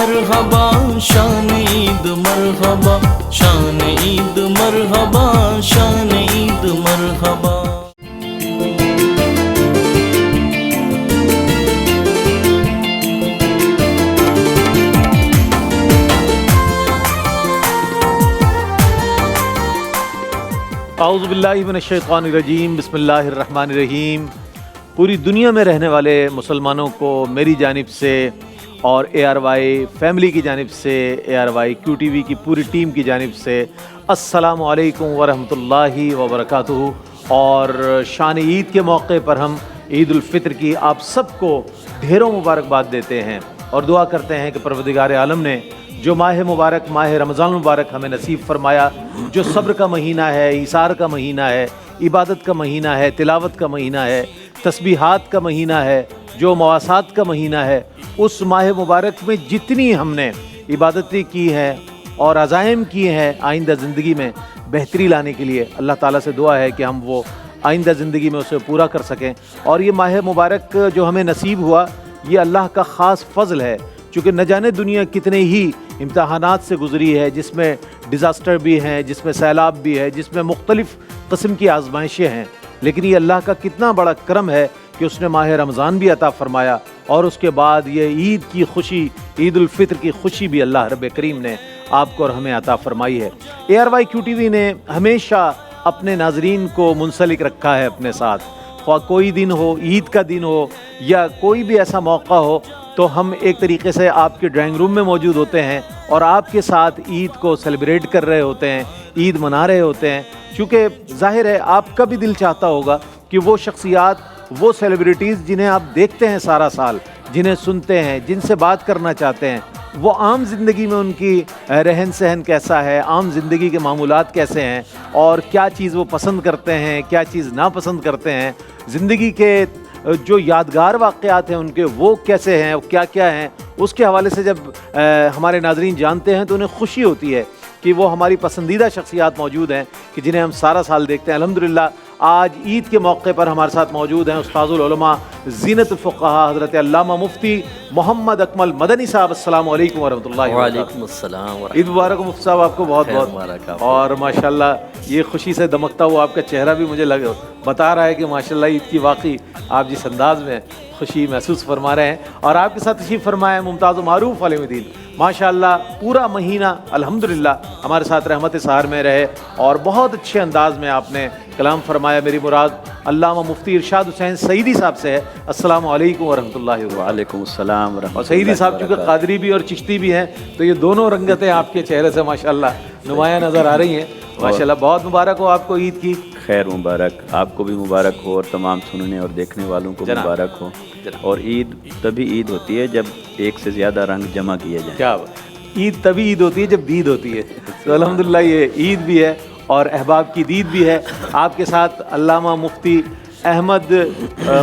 مرحبا شان عید مرحبا شان عید مرحبا شان عید مرحبا. اعوذ باللہ من الشیطان الرجیم، بسم اللہ الرحمن الرحیم. پوری دنیا میں رہنے والے مسلمانوں کو میری جانب سے اور اے آر وائی فیملی کی جانب سے، A R Y Q T V کی پوری ٹیم کی جانب سے السلام علیکم ورحمۃ اللہ وبرکاتہ. اور شان عید کے موقع پر ہم عید الفطر کی آپ سب کو ڈھیروں مبارکباد دیتے ہیں اور دعا کرتے ہیں کہ پروردگار عالم نے جو ماہ مبارک ماہ رمضان مبارک ہمیں نصیب فرمایا، جو صبر کا مہینہ ہے، ایثار کا مہینہ ہے، عبادت کا مہینہ ہے، تلاوت کا مہینہ ہے، تسبیحات کا مہینہ ہے، جو مواسات کا مہینہ ہے، اس ماہ مبارک میں جتنی ہم نے عبادتیں کی ہیں اور عزائم کیے ہیں آئندہ زندگی میں بہتری لانے کے لیے، اللہ تعالیٰ سے دعا ہے کہ ہم وہ آئندہ زندگی میں اسے پورا کر سکیں. اور یہ ماہ مبارک جو ہمیں نصیب ہوا یہ اللہ کا خاص فضل ہے، چونکہ نہ جانے دنیا کتنے ہی امتحانات سے گزری ہے، جس میں ڈیزاسٹر بھی ہیں، جس میں سیلاب بھی ہے، جس میں مختلف قسم کی آزمائشیں ہیں، لیکن یہ اللہ کا کتنا بڑا کرم ہے کہ اس نے ماہ رمضان بھی عطا فرمایا اور اس کے بعد یہ عید کی خوشی، عید الفطر کی خوشی بھی اللہ رب کریم نے آپ کو اور ہمیں عطا فرمائی ہے. A R Y Q T V نے ہمیشہ اپنے ناظرین کو منسلک رکھا ہے اپنے ساتھ، خواہ کوئی دن ہو، عید کا دن ہو یا کوئی بھی ایسا موقع ہو، تو ہم ایک طریقے سے آپ کے ڈرائنگ روم میں موجود ہوتے ہیں اور آپ کے ساتھ عید کو سیلیبریٹ کر رہے ہوتے ہیں، عید منا رہے ہوتے ہیں. چونکہ ظاہر ہے آپ کا بھی دل چاہتا ہوگا کہ وہ شخصیات، وہ سیلیبریٹیز جنہیں آپ دیکھتے ہیں سارا سال، جنہیں سنتے ہیں، جن سے بات کرنا چاہتے ہیں، وہ عام زندگی میں ان کی رہن سہن کیسا ہے، عام زندگی کے معمولات کیسے ہیں اور کیا چیز وہ پسند کرتے ہیں، کیا چیز ناپسند کرتے ہیں، زندگی کے جو یادگار واقعات ہیں ان کے وہ کیسے ہیں، کیا کیا ہیں، اس کے حوالے سے جب ہمارے ناظرین جانتے ہیں تو انہیں خوشی ہوتی ہے کہ وہ ہماری پسندیدہ شخصیات موجود ہیں کہ جنہیں ہم سارا سال دیکھتے ہیں. الحمدللہ آج عید کے موقع پر ہمارے ساتھ موجود ہیں استاذ العلماء زینت الفقہاء حضرت علامہ مفتی محمد اکمل مدنی صاحب. السلام علیکم ورحمۃ اللہ وبرکاتہ. وعلیکم السلام. عید مبارک مفتی صاحب آپ کو بہت بہت. اور ماشاءاللہ یہ خوشی سے دمکتا ہوا آپ کا چہرہ بھی مجھے بتا رہا ہے کہ ماشاءاللہ عید کی واقعی آپ جس انداز میں خوشی محسوس فرما رہے ہیں. اور آپ کے ساتھ تشریف فرمائے ممتاز و معروف عالم دین ماشاءاللہ پورا مہینہ الحمدللہ ہمارے ساتھ رحمت سحر میں رہے اور بہت اچھے انداز میں آپ نے کلام فرمایا. میری مراد علامہ مفتی ارشاد حسین سعیدی صاحب سے ہے. السلام علیکم ورحمۃ اللہ وبرکاتہ. وعلیکم السلام ورحمۃ اللہ. اور سعیدی صاحب چونکہ قادری بھی اور چشتی بھی ہیں تو یہ دونوں رنگتیں آپ کے چہرے سے ماشاءاللہ نمایاں نظر آ رہی ہیں. ماشاءاللہ بہت مبارک ہو آپ کو عید کی. خیر مبارک، آپ کو بھی مبارک ہو اور تمام سننے اور دیکھنے والوں کو مبارک ہو. اور عید تبھی عید ہوتی ہے جب ایک سے زیادہ رنگ جمع کیے جائیں. کیا عید تبھی عید ہوتی ہے جب دید ہوتی ہے. تو الحمدللہ یہ عید بھی ہے اور احباب کی دید بھی ہے. آپ کے ساتھ علامہ مفتی احمد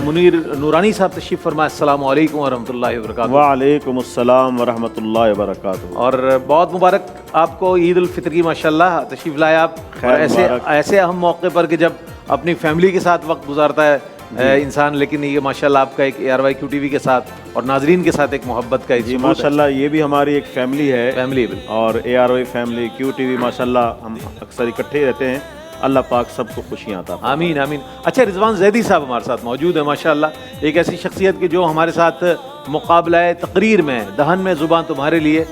منیر نورانی صاحب تشریف فرمائے. السلام علیکم ورحمۃ اللہ وبرکاتہ. وعلیکم السلام ورحمۃ اللہ وبرکاتہ. اور بہت مبارک آپ کو عید الفطر کی ماشاءاللہ تشریف لائے آپ. اور ایسے اہم موقع پر کہ جب اپنی فیملی کے ساتھ وقت گزارتا ہے انسان، لیکن یہ ماشاءاللہ آپ کا ایک A R Y Q T V کے ساتھ اور ناظرین کے ساتھ ایک محبت کا جی ماشاءاللہ یہ بھی ہماری ایک فیملی ہے اور A R Y family Q T V ماشاءاللہ ہم اکثر اکٹھے رہتے ہیں. اللہ پاک سب کو خوشیاں عطا فرمائے. آمین آمین. اچھا رضوان زیدی صاحب ہمارے ساتھ موجود ہیں ماشاءاللہ، ایک ایسی شخصیت کی جو ہمارے ساتھ مقابلہ تقریر میں دہن میں زبان تمہارے لیے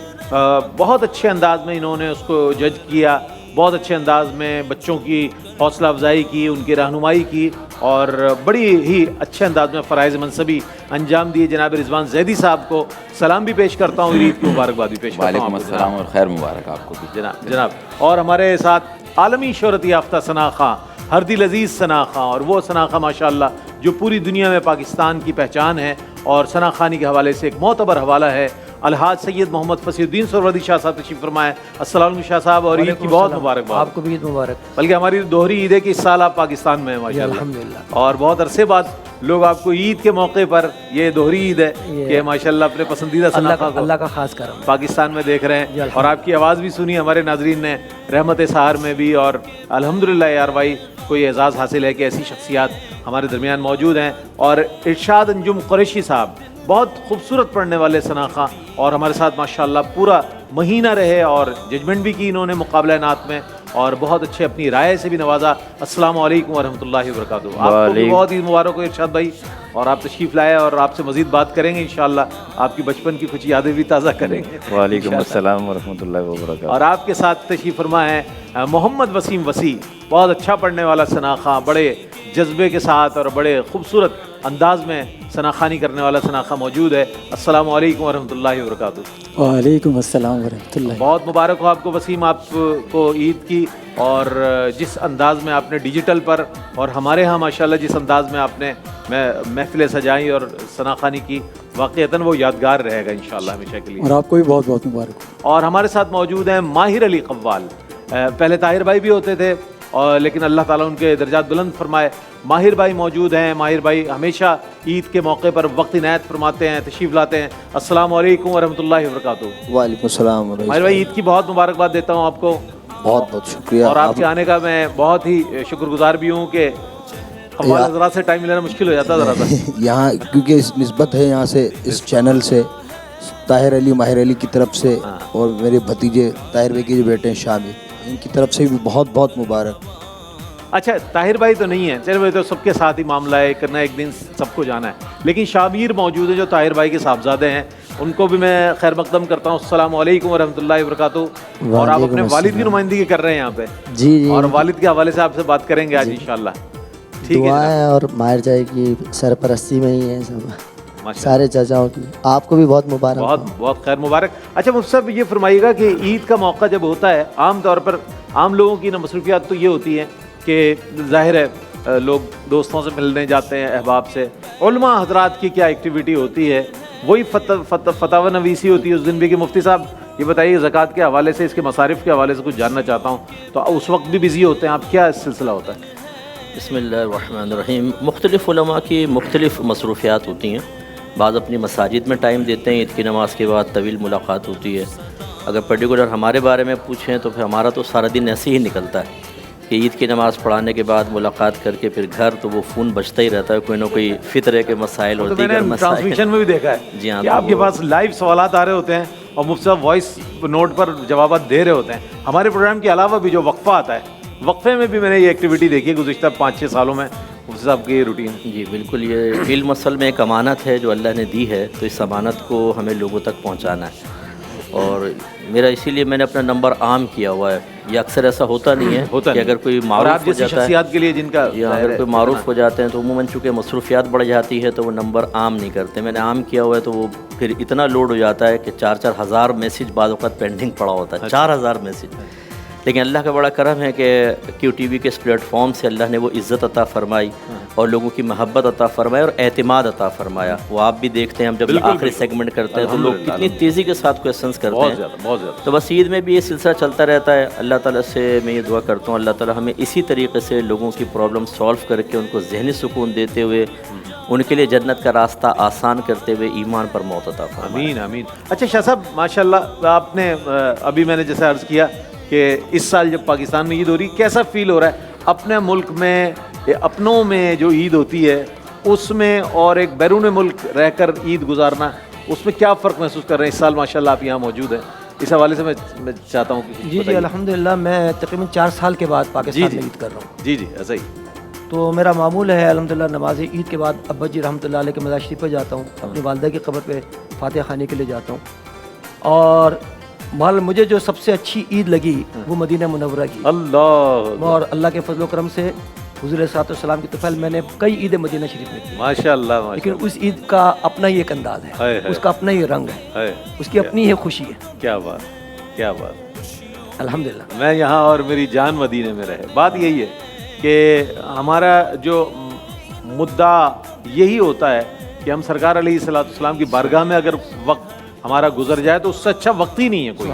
بہت اچھے انداز میں انہوں نے اس کو جج کیا، بہت اچھے انداز میں بچوں کی حوصلہ افزائی کی، ان کی رہنمائی کی اور بڑی ہی اچھے انداز میں فرائض منصبی انجام دیے. جناب رضوان زیدی صاحب کو سلام بھی پیش کرتا ہوں، عید کی مبارکباد بھی پیش کرتا ہوں. وعلیکم السلام اور خیر مبارک آپ کو بھی. جناب اور ہمارے ساتھ عالمی شہرت یافتہ ثنا خاں، ہر دل عزیز ثنا خاں، اور وہ ثنا خاں ماشاءاللہ جو پوری دنیا میں پاکستان کی پہچان ہے اور ثنا خانی کے حوالے سے ایک معتبر حوالہ ہے. الحاج سید محمد فصیح الدین سہروردی شاہ صاحب تشریف فرمائے. السلام علیکم شاہ صاحب اور عید کی بہت مبارکباد. آپ کو بھی عید مبارک. بلکہ ہماری دوہری عید ہے کہ اس سال آپ پاکستان میں ہیں ماشاءاللہ الحمدللہ، اور بہت عرصے بعد لوگ آپ کو عید کے موقع پر یہ دوہری عید ہے کہ ماشاءاللہ اپنے پسندیدہ ثنا خاں کو اللہ کا خاص کرم پاکستان میں دیکھ رہے ہیں. اور آپ کی آواز بھی سنی ہمارے ناظرین نے رحمت سحر میں بھی. اور الحمدللہ یار بھائی کو یہ اعزاز حاصل ہے کہ ایسی شخصیات ہمارے درمیان موجود ہیں. اور ارشاد انجم قریشی صاحب بہت خوبصورت پڑھنے والے ثنا خاں، اور ہمارے ساتھ ماشاءاللہ پورا مہینہ رہے اور ججمنٹ بھی کی انہوں نے مقابلہ نعت میں، اور بہت اچھے اپنی رائے سے بھی نوازا۔ السلام علیکم ورحمۃ اللہ وبرکاتہ۔ آپ کو بھی بہت عید مبارک ہو ارشاد بھائی، اور آپ تشریف لائے اور آپ سے مزید بات کریں گے انشاءاللہ، آپ کی بچپن کی کچھ یادیں بھی تازہ کریں گے۔ وعلیکم السلام ورحمۃ اللہ وبرکاتہ۔ اور آپ کے ساتھ تشریف فرما ہے محمد وسیم وسیع، بہت اچھا پڑھنے والا ثنا خاں، بڑے جذبے کے ساتھ اور بڑے خوبصورت انداز میں ثنا خوانی کرنے والا ثنا خاں موجود ہے۔ السلام علیکم ورحمۃ اللہ وبرکاتہ۔ وعلیکم السلام ورحمۃ اللہ۔ بہت مبارک ہو آپ کو وسیم، آپ کو عید کی، اور جس انداز میں آپ نے ڈیجیٹل پر اور ہمارے ہاں ماشاءاللہ جس انداز میں آپ نے محفلیں سجائیں اور ثنا خوانی کی، واقعتاً وہ یادگار رہے گا انشاءاللہ ہمیشہ کے لیے۔ اور آپ کو بھی بہت بہت مبارک ہو۔ اور ہمارے ساتھ موجود ہیں ماہر علی قوال، پہلے طاہر بھائی بھی ہوتے تھے اور لیکن اللہ تعالیٰ ان کے درجات بلند فرمائے۔ ماہر بھائی موجود ہیں، ماہر بھائی ہمیشہ عید کے موقع پر وقت عنایت فرماتے ہیں، تشریف لاتے ہیں۔ السلام علیکم ورحمۃ اللہ وبرکاتہ۔ وعلیکم السلام ورحمۃ ماہر بھائی عید کی بہت مبارکباد دیتا ہوں آپ کو، بہت بہت شکریہ۔ اور آپ کے آنے کا میں بہت ہی شکر گزار بھی ہوں کہ قوال حضرات سے ٹائم لینا مشکل ہو جاتا ذرا سا یہاں کیونکہ اس نسبت ہے یہاں سے اس چینل سے طاہر علی ماہر علی کی طرف سے، اور میرے بھتیجے طاہر بھائی کے جو بیٹے ہیں شامل، ان کی طرف سے بھی بہت بہت مبارک۔ اچھا طاہر بھائی تو نہیں ہے، طاہر بھائی تو سب کے ساتھ ہی معاملہ ہے کرنا، ایک دن سب کو جانا ہے، لیکن شابیر موجود ہے جو طاہر بھائی کے صاحبزادے ہیں، ان کو بھی میں خیر مقدم کرتا ہوں۔ السلام علیکم ورحمۃ اللہ وبرکاتہ۔ اور آپ اپنے والد کی نمائندگی کر رہے ہیں یہاں پہ، جی اور والد کے حوالے سے آپ سے بات کریں گے آج انشاءاللہ، ٹھیک ہے؟ دعائیں اور ماہر جائے کی سرپرستی میں ہی ہے سب، سارے چچاؤں کی۔ آپ کو بھی بہت مبارک، بہت بہت خیر مبارک۔ اچھا مجھ سے یہ فرمائیے گا کہ عید کا موقع جب ہوتا ہے، عام طور پر عام لوگوں کی مصروفیات تو یہ ہوتی ہیں کہ ظاہر ہے لوگ دوستوں سے ملنے جاتے ہیں، احباب سے، علماء حضرات کی کیا ایکٹیویٹی ہوتی ہے، وہی فتاوی نویسی ہوتی ہے اس دن بھی کہ مفتی صاحب یہ بتائیے زکوٰۃ کے حوالے سے، اس کے مصارف کے حوالے سے کچھ جاننا چاہتا ہوں، تو اس وقت بھی بزی ہوتے ہیں آپ، کیا سلسلہ ہوتا ہے؟ بسم اللہ الرحمن الرحیم۔ مختلف علماء کی مختلف مصروفیات ہوتی ہیں، بعض اپنی مساجد میں ٹائم دیتے ہیں، عید کی نماز کے بعد طویل ملاقات ہوتی ہے۔ اگر پرٹیکولر ہمارے بارے میں پوچھیں تو پھر ہمارا تو سارا دن ایسے ہی نکلتا ہے کہ عید کی نماز پڑھانے کے بعد ملاقات کر کے پھر گھر تو وہ فون بجتا ہی رہتا ہے، کوئی نہ کوئی فطرے کے مسائل اور دیگر مسائل۔ ٹرانسمیشن میں بھی دیکھا ہے جی ہاں، کہ آپ کے پاس لائیو سوالات آ رہے ہوتے ہیں اور مفتی صاحب وائس نوٹ پر جوابات دے رہے ہوتے ہیں۔ ہمارے پروگرام کے علاوہ بھی جو وقفہ آتا ہے، وقفے میں بھی میں نے یہ ایکٹیویٹی دیکھی ہے گزشتہ 5-6 سالوں میں، مفتی صاحب کی یہ روٹین۔ جی بالکل، یہ علم اصل میں ایک امانت ہے جو اللہ نے دی ہے، تو اس امانت کو ہمیں لوگوں تک پہنچانا ہے، اور میرا اسی لیے میں نے اپنا نمبر عام کیا ہوا ہے۔ یہ اکثر ایسا ہوتا نہیں ہے کہ اگر کوئی معروف ہو جاتا ہے، شخصیات کے لیے جن کا اگر کوئی معروف ہو جاتے ہیں تو عموماً چونکہ مصروفیات بڑھ جاتی ہے تو وہ نمبر عام نہیں کرتے۔ میں نے عام کیا ہوا ہے تو وہ پھر اتنا لوڈ ہو جاتا ہے کہ 4-4 ہزار میسیج بعض اوقات پینڈنگ پڑا ہوتا ہے، 4000 میسیج۔ لیکن اللہ کا بڑا کرم ہے کہ کیو ٹی وی کے اس پلیٹ فارم سے اللہ نے وہ عزت عطا فرمائی اور لوگوں کی محبت عطا فرمائی اور اعتماد عطا فرمایا۔ وہ آپ بھی دیکھتے ہیں، ہم جب آخری سیگمنٹ کرتے ہیں تو لوگ کتنی تیزی کے ساتھ کویسچنس کرتے ہیں، بہت زیادہ۔ تو بس عید میں بھی یہ سلسلہ چلتا رہتا ہے۔ اللہ تعالیٰ سے میں یہ دعا کرتا ہوں، اللہ تعالیٰ ہمیں اسی طریقے سے لوگوں کی پرابلم سولو کر کے ان کو ذہنی سکون دیتے ہوئے، ان کے لیے جنت کا راستہ آسان کرتے ہوئے ایمان پر موت عطا فرمائے۔ آمین آمین۔ اچھا شاہ صاحب ماشاءاللہ، آپ نے ابھی میں نے جیسے عرض کیا کہ اس سال جب پاکستان میں عید ہو رہی، کیسا فیل ہو رہا ہے اپنے ملک میں، اپنوں میں جو عید ہوتی ہے اس میں، اور ایک بیرون ملک رہ کر عید گزارنا، اس میں کیا فرق محسوس کر رہے ہیں؟ اس سال ماشاءاللہ آپ یہاں موجود ہیں، اس حوالے سے میں چاہتا ہوں کہ جی الحمدللہ میں تقریباً 4 سال کے بعد پاکستان میں عید کر رہا ہوں۔ جی ایسا ہی۔ تو میرا معمول ہے الحمدللہ نماز عید کے بعد ابا جی رحمۃ اللہ علیہ کے مزار شریف پہ جاتا ہوں، اپنی والدہ کی قبر پہ فاتحہ خانے کے لیے جاتا ہوں، اور مجھے جو سب سے اچھی عید لگی وہ مدینہ منورہ کی، اللہ، اور اللہ کے فضل و کرم سے حضور صلی اللہ علیہ وسلم کی طفیل میں نے کئی عیدیں مدینہ شریف میں کی، ماشاءاللہ، لیکن اس عید کا اپنا ہی ایک انداز ہے، اس کا اپنا ہی رنگ ہے، اس کی اپنی ہی خوشی ہے۔ کیا بات، کیا بات، الحمدللہ۔ میں یہاں اور میری جان مدینے میں رہے۔ بات یہی ہے کہ ہمارا جو مدعا یہی ہوتا ہے کہ ہم سرکار علیہ الصلوۃ والسلام کی بارگاہ میں اگر وقت ہمارا گزر جائے تو اس سے اچھا وقت ہی نہیں ہے کوئی،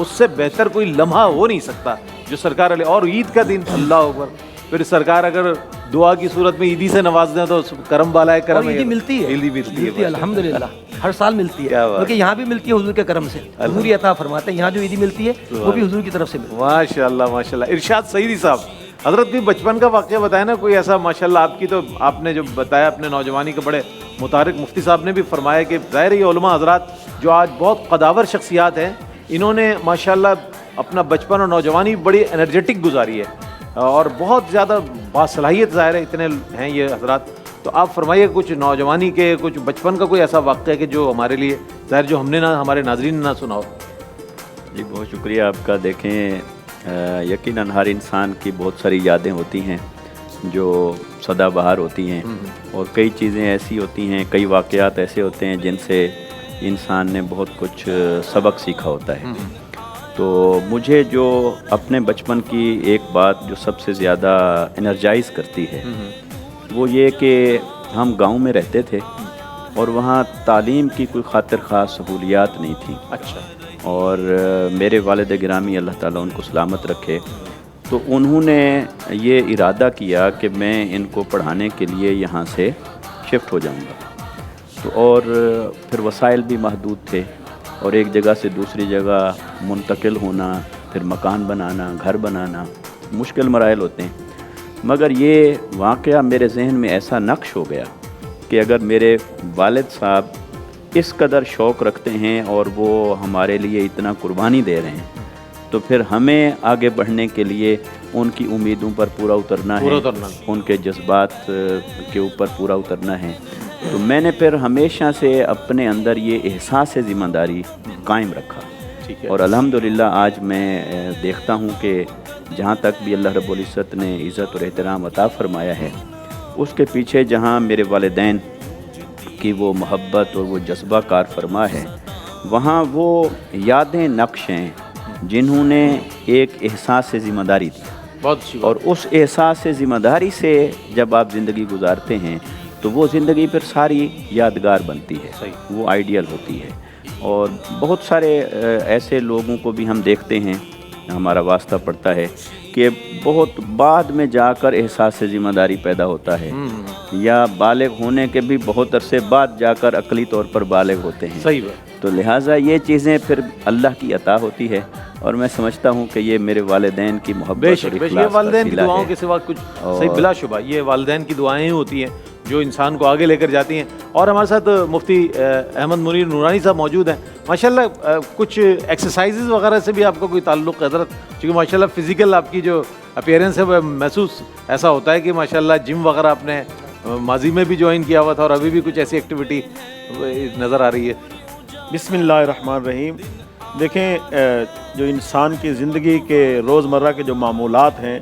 اس سے بہتر کوئی لمحہ ہو نہیں سکتا جو سرکار علیہ، اور عید کا دن اللہ اکبر، پھر سرکار اگر دعا کی صورت میں عیدی سے نواز دیں تو کرم بالا ہے، کرم عیدی ملتی ہے، عیدی ملتی ہے الحمدللہ، ہر سال ملتی ہے، کیونکہ یہاں بھی ملتی ہے حضور کے کرم سے، حضور عطا فرماتے ہیں، یہاں جو عیدی ملتی ہے وہ بھی حضور کی طرف سے ملتی ہے۔ ماشاءاللہ ماشاءاللہ۔ ارشاد سعیدی صاحب حضرت کوئی بچپن کا واقعہ بتایا نا کوئی ایسا. ماشاءاللہ آپ کی تو آپ نے جو بتایا اپنے نوجوانی کے بڑے متحرک. مفتی صاحب نے بھی فرمایا کہ ظاہر یہ علماء حضرات جو آج بہت قداور شخصیات ہیں, انہوں نے ماشاءاللہ اپنا بچپن اور نوجوانی بڑی انرجیٹک گزاری ہے اور بہت زیادہ باصلاحیت ظاہر ہے اتنے ہیں یہ حضرات. تو آپ فرمائیے کچھ نوجوانی کے کچھ بچپن کا کوئی ایسا واقعہ ہے کہ جو ہمارے لیے ظاہر جو ہم نے نہ ہمارے ناظرین نے نہ سنا ہو. جی بہت شکریہ آپ کا. دیکھیں یقیناً ہر انسان کی بہت ساری یادیں ہوتی ہیں جو سدا بہار ہوتی ہیں, اور کئی چیزیں ایسی ہوتی ہیں, کئی واقعات ایسے ہوتے ہیں جن سے انسان نے بہت کچھ سبق سیکھا ہوتا ہے. تو مجھے جو اپنے بچپن کی ایک بات جو سب سے زیادہ انرجائز کرتی ہے وہ یہ کہ ہم گاؤں میں رہتے تھے اور وہاں تعلیم کی کوئی خاطر خاص سہولیات نہیں تھیں. اچھا. اور میرے والد گرامی اللہ تعالیٰ ان کو سلامت رکھے, تو انہوں نے یہ ارادہ کیا کہ میں ان کو پڑھانے کے لیے یہاں سے شفٹ ہو جاؤں گا. تو اور پھر وسائل بھی محدود تھے اور ایک جگہ سے دوسری جگہ منتقل ہونا, پھر مکان بنانا, گھر بنانا مشکل مراحل ہوتے ہیں. مگر یہ واقعہ میرے ذہن میں ایسا نقش ہو گیا کہ اگر میرے والد صاحب اس قدر شوق رکھتے ہیں اور وہ ہمارے لیے اتنا قربانی دے رہے ہیں تو پھر ہمیں آگے بڑھنے کے لیے ان کی امیدوں پر پورا اترنا ہے, ان کے جذبات کے اوپر پورا اترنا ہے. تو میں نے پھر ہمیشہ سے اپنے اندر یہ احساس ذمہ داری قائم رکھا, اور الحمدللہ آج میں دیکھتا ہوں کہ جہاں تک بھی اللہ رب العزت نے عزت اور احترام عطا فرمایا ہے اس کے پیچھے جہاں میرے والدین کی وہ محبت اور وہ جذبہ کار فرما ہے, وہاں وہ یادیں نقش ہیں جنہوں نے ایک احساس ذمہ داری دی. اور اس احساس ذمہ داری سے جب آپ زندگی گزارتے ہیں تو وہ زندگی پھر ساری یادگار بنتی ہے, وہ آئیڈیل ہوتی ہے. اور بہت سارے ایسے لوگوں کو بھی ہم دیکھتے ہیں, ہمارا واسطہ پڑتا ہے کہ بہت بعد میں جا کر احساس ذمہ داری پیدا ہوتا ہے, یا بالغ ہونے کے بھی بہت عرصے بعد جا کر عقلی طور پر بالغ ہوتے ہیں. صحیح بات. تو لہٰذا یہ چیزیں پھر اللہ کی عطا ہوتی ہے, اور میں سمجھتا ہوں کہ یہ میرے والدین کی محبت اور اخلاص کا والدین کی وسیلہ دعاؤں ہے. کے سوا کچھ صحیح بلا شبہ یہ والدین کی دعائیں ہی ہوتی ہیں جو انسان کو آگے لے کر جاتی ہیں. اور ہمارے ساتھ مفتی احمد منیر نورانی صاحب موجود ہیں. ماشاءاللہ کچھ ایکسرسائزز وغیرہ سے بھی آپ کو کوئی تعلق ہے حضرت, کیونکہ ماشاءاللہ فزیکل آپ کی جو اپیئرنس ہے وہ محسوس ایسا ہوتا ہے کہ ماشاءاللہ جم وغیرہ آپ نے ماضی میں بھی جوائن کیا ہوا تھا اور ابھی بھی کچھ ایسی ایکٹیویٹی نظر آ رہی ہے. بسم اللہ الرحمن الرحیم. دیکھیں جو انسان کی زندگی کے روزمرہ کے جو معمولات ہیں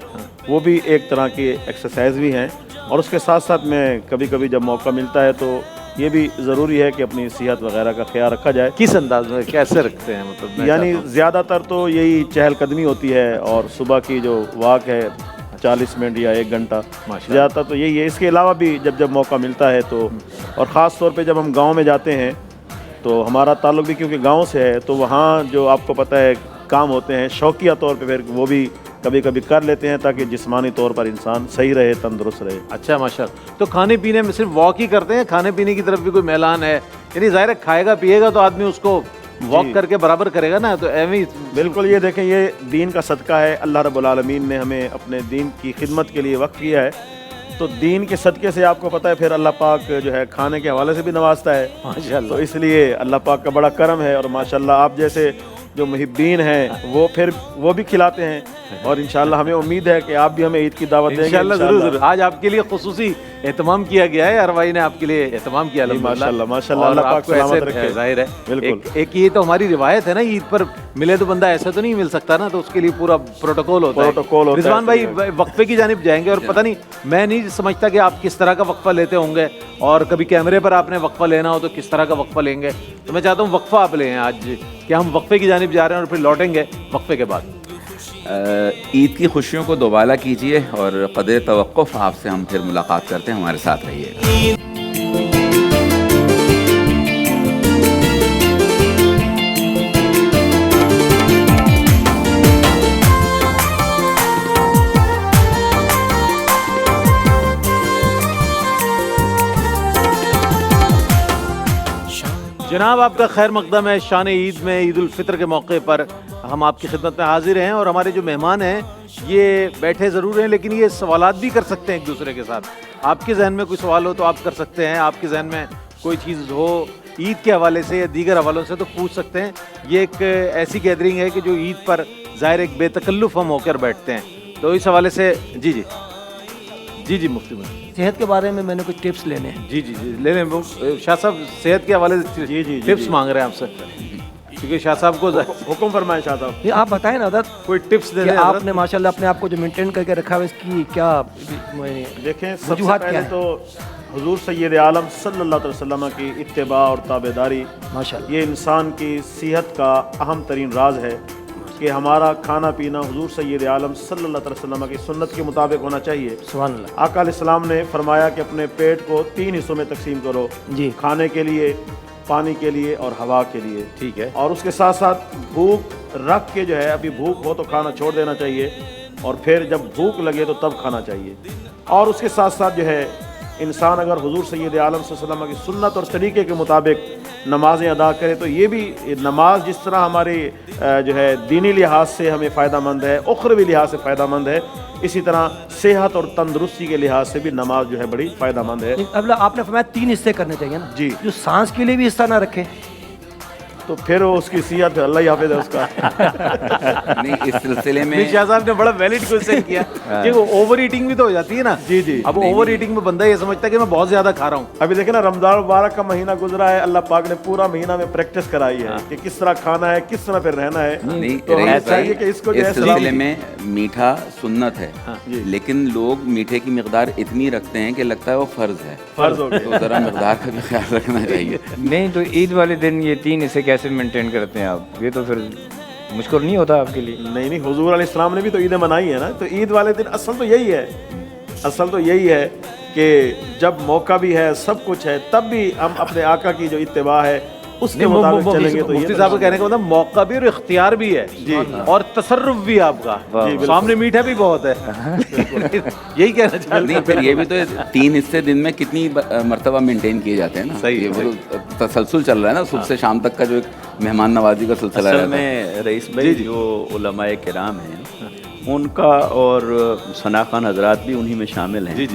وہ بھی ایک طرح کی ایکسرسائز بھی ہیں, اور اس کے ساتھ ساتھ میں کبھی کبھی جب موقع ملتا ہے تو یہ بھی ضروری ہے کہ اپنی صحت وغیرہ کا خیال رکھا جائے. کس انداز میں کیسے رکھتے ہیں مطلب؟ یعنی زیادہ تر تو یہی چہل قدمی ہوتی ہے, اور صبح کی جو واک ہے 40 منٹ یا 1 گھنٹہ, زیادہ تر تو یہی ہے. اس کے علاوہ بھی جب موقع ملتا ہے تو, اور خاص طور پہ جب ہم گاؤں میں جاتے ہیں تو ہمارا تعلق بھی کیونکہ گاؤں سے ہے تو وہاں جو آپ کو پتہ ہے کام ہوتے ہیں شوقیہ طور پہ, پھر وہ بھی کبھی کبھی کر لیتے ہیں تاکہ جسمانی طور پر انسان صحیح رہے, تندرست رہے. اچھا ماشاءاللہ. تو کھانے پینے میں صرف واک ہی کرتے ہیں, کھانے پینے کی طرف بھی کوئی میلان ہے؟ یعنی ظاہر ہے کھائے گا پیے گا تو آدمی اس کو واک کر کے برابر کرے گا نا, تو ایویں بالکل. یہ دیکھیں یہ دین کا صدقہ ہے, اللہ رب العالمین نے ہمیں اپنے دین کی خدمت کے لیے وقف کیا ہے, تو دین کے صدقے سے آپ کو پتہ ہے پھر اللہ پاک جو ہے کھانے کے حوالے سے بھی نوازتا ہے ماشاءاللہ. تو اس لیے اللہ پاک کا بڑا کرم ہے, اور ماشاءاللہ آپ جیسے جو محبین ہیں وہ پھر وہ بھی کھلاتے ہیں, اور انشاءاللہ ہمیں امید ہے کہ آپ بھی ہمیں عید کی دعوت دیں گے انشاءاللہ. ضرور. آج آپ کے لیے خصوصی اہتمام کیا گیا ہے, ہر بھائی نے آپ کے لیے اہتمام کیا ماشاءاللہ. ماشاءاللہ اللہ پاک سلامت رکھے. ظاہر ہے بالکل. ایک یہ تو ہماری روایت ہے نا, عید پر ملے تو بندہ ایسا تو نہیں مل سکتا نا, تو اس کے لیے پورا پروٹوکول ہوتا ہے. رضوان بھائی وقفے کی جانب جائیں گے, اور پتہ نہیں میں نہیں سمجھتا کہ آپ کس طرح کا وقفہ لیتے ہوں گے, اور کبھی کیمرے پر آپ نے وقفہ لینا ہو تو کس طرح کا وقفہ لیں گے. تو میں چاہتا ہوں وقفہ آپ لیں آج, کہ ہم وقفے کی جانب جا رہے ہیں اور پھر لوٹیں گے وقفے کے بعد. عید کی خوشیوں کو دوبالا کیجیے, اور قدر توقف آپ سے ہم پھر ملاقات کرتے ہیں, ہمارے ساتھ رہیے. جناب آپ کا خیر مقدم ہے. شان عید میں عید الفطر کے موقع پر ہم آپ کی خدمت میں حاضر ہیں اور ہمارے جو مہمان ہیں یہ بیٹھے ضرور ہیں لیکن یہ سوالات بھی کر سکتے ہیں ایک دوسرے کے ساتھ. آپ کے ذہن میں کوئی سوال ہو تو آپ کر سکتے ہیں, آپ کے ذہن میں کوئی چیز ہو عید کے حوالے سے یا دیگر حوالوں سے تو پوچھ سکتے ہیں. یہ ایک ایسی گیدرنگ ہے کہ جو عید پر ظاہر ایک بے تکلف ہم ہو کر بیٹھتے ہیں, تو اس حوالے سے جی مفتی بھائی صحت کے بارے میں نے کچھ ٹپس لینے ہیں. جی لے لیں. شاہ صاحب صحت کے حوالے سے جی ٹپس مانگ رہے ہیں آپ سے, کیونکہ شاہ صاحب کو حکم فرمائیں شاہ صاحب. آپ بتائیں نا حضرت, کوئی ٹپس دے کہ دیں. آپ نے ماشاءاللہ اپنے آپ کو جو مینٹین کر کے رکھا ہے اس کی کیا دیکھیں, سب سے وجوہات پہلے کیا ہیں؟ تو حضور سید عالم صلی اللہ علیہ وسلم کی اتباع اور تابعداری ماشاءاللہ یہ انسان کی صحت کا اہم ترین راز ہے کہ ہمارا کھانا پینا حضور سید عالم صلی اللہ علیہ وسلم کی سنت کے مطابق ہونا چاہیے. سبحان اللہ. آقا علیہ السلام نے فرمایا کہ اپنے پیٹ کو 3 حصوں میں تقسیم کرو, جی کھانے کے لیے, پانی کے لیے اور ہوا کے لیے. ٹھیک ہے. اور اس کے ساتھ ساتھ بھوک رکھ کے جو ہے, ابھی بھوک ہو تو کھانا چھوڑ دینا چاہیے اور پھر جب بھوک لگے تو تب کھانا چاہیے. اور اس کے ساتھ ساتھ جو ہے انسان اگر حضور سید عالم صلی اللہ علیہ وسلم کی سنت اور طریقے کے مطابق نمازیں ادا کرے تو یہ بھی نماز جس طرح ہماری جو ہے دینی لحاظ سے ہمیں فائدہ مند ہے, اخروی لحاظ سے فائدہ مند ہے, اسی طرح صحت اور تندرستی کے لحاظ سے بھی نماز جو ہے بڑی فائدہ مند ہے. اب آپ نے فرمایا 3 حصے کرنے چاہیے نا, جی, جو سانس کے لیے بھی حصہ نہ رکھے تو پھر اس کی صحت اللہ ہی حافظ ہے اس کا. نہیں اس سلسلے میں شاہ صاحب نے بڑا ویلڈ کوشچن کیا کہ وہ اوور ایٹنگ بھی تو ہو جاتی ہے نا. جی اب اوور ایٹنگ میں بندہ یہ سمجھتا ہے کہ میں بہت زیادہ کھا رہا ہوں. ابھی دیکھیں نا, رمضان مبارک کا مہینہ گزرا ہے, اللہ پاک نے پورا مہینہ میں پریکٹس کرائی ہے کہ کس طرح کھانا ہے, کس طرح پھر رہنا ہے. تو ہمیں چاہیے کہ اس کو جو ہے سلسلے میں میٹھا سنت ہے, لیکن لوگ میٹھے کی مقدار اتنی رکھتے ہیں کہ لگتا ہے وہ فرض ہے. فرض ہو گیا. تو ذرا مقدار کا بھی خیال رکھنا چاہیے. نہیں تو عید والے دن یہ 3 حصے کیسے مینٹین کرتے ہیں آپ؟ یہ تو پھر مشکل نہیں ہوتا آپ کے لیے؟ نہیں, حضور علیہ السلام نے بھی تو عیدیں منائی ہے نا. تو عید والے دن اصل تو یہی ہے کہ جب موقع بھی ہے, سب کچھ ہے, تب بھی ہم اپنے آقا کی جو اتباع ہے اس کے مطابق چلیں گے. تو مفتی صاحب کہنے کا مطلب موقع بھی اور اختیار بھی ہے اور تصرف بھی آپ کا, سامنے میٹھا بھی بہت ہے. یہی کہنا چاہتے ہیں. نہیں پھر یہ بھی تو 3 حصے دن میں کتنی مرتبہ مینٹین کیے جاتے ہیں نا. صحیح تسلسل چل رہا ہے نا, صبح سے شام تک کا جو ایک مہمان نوازی کا سلسلہ اصل رہتا ہے. میں رئیس بھائی جو علماء کرام ہیں ان کا اور ثنا خان حضرات بھی انہی میں شامل ہیں.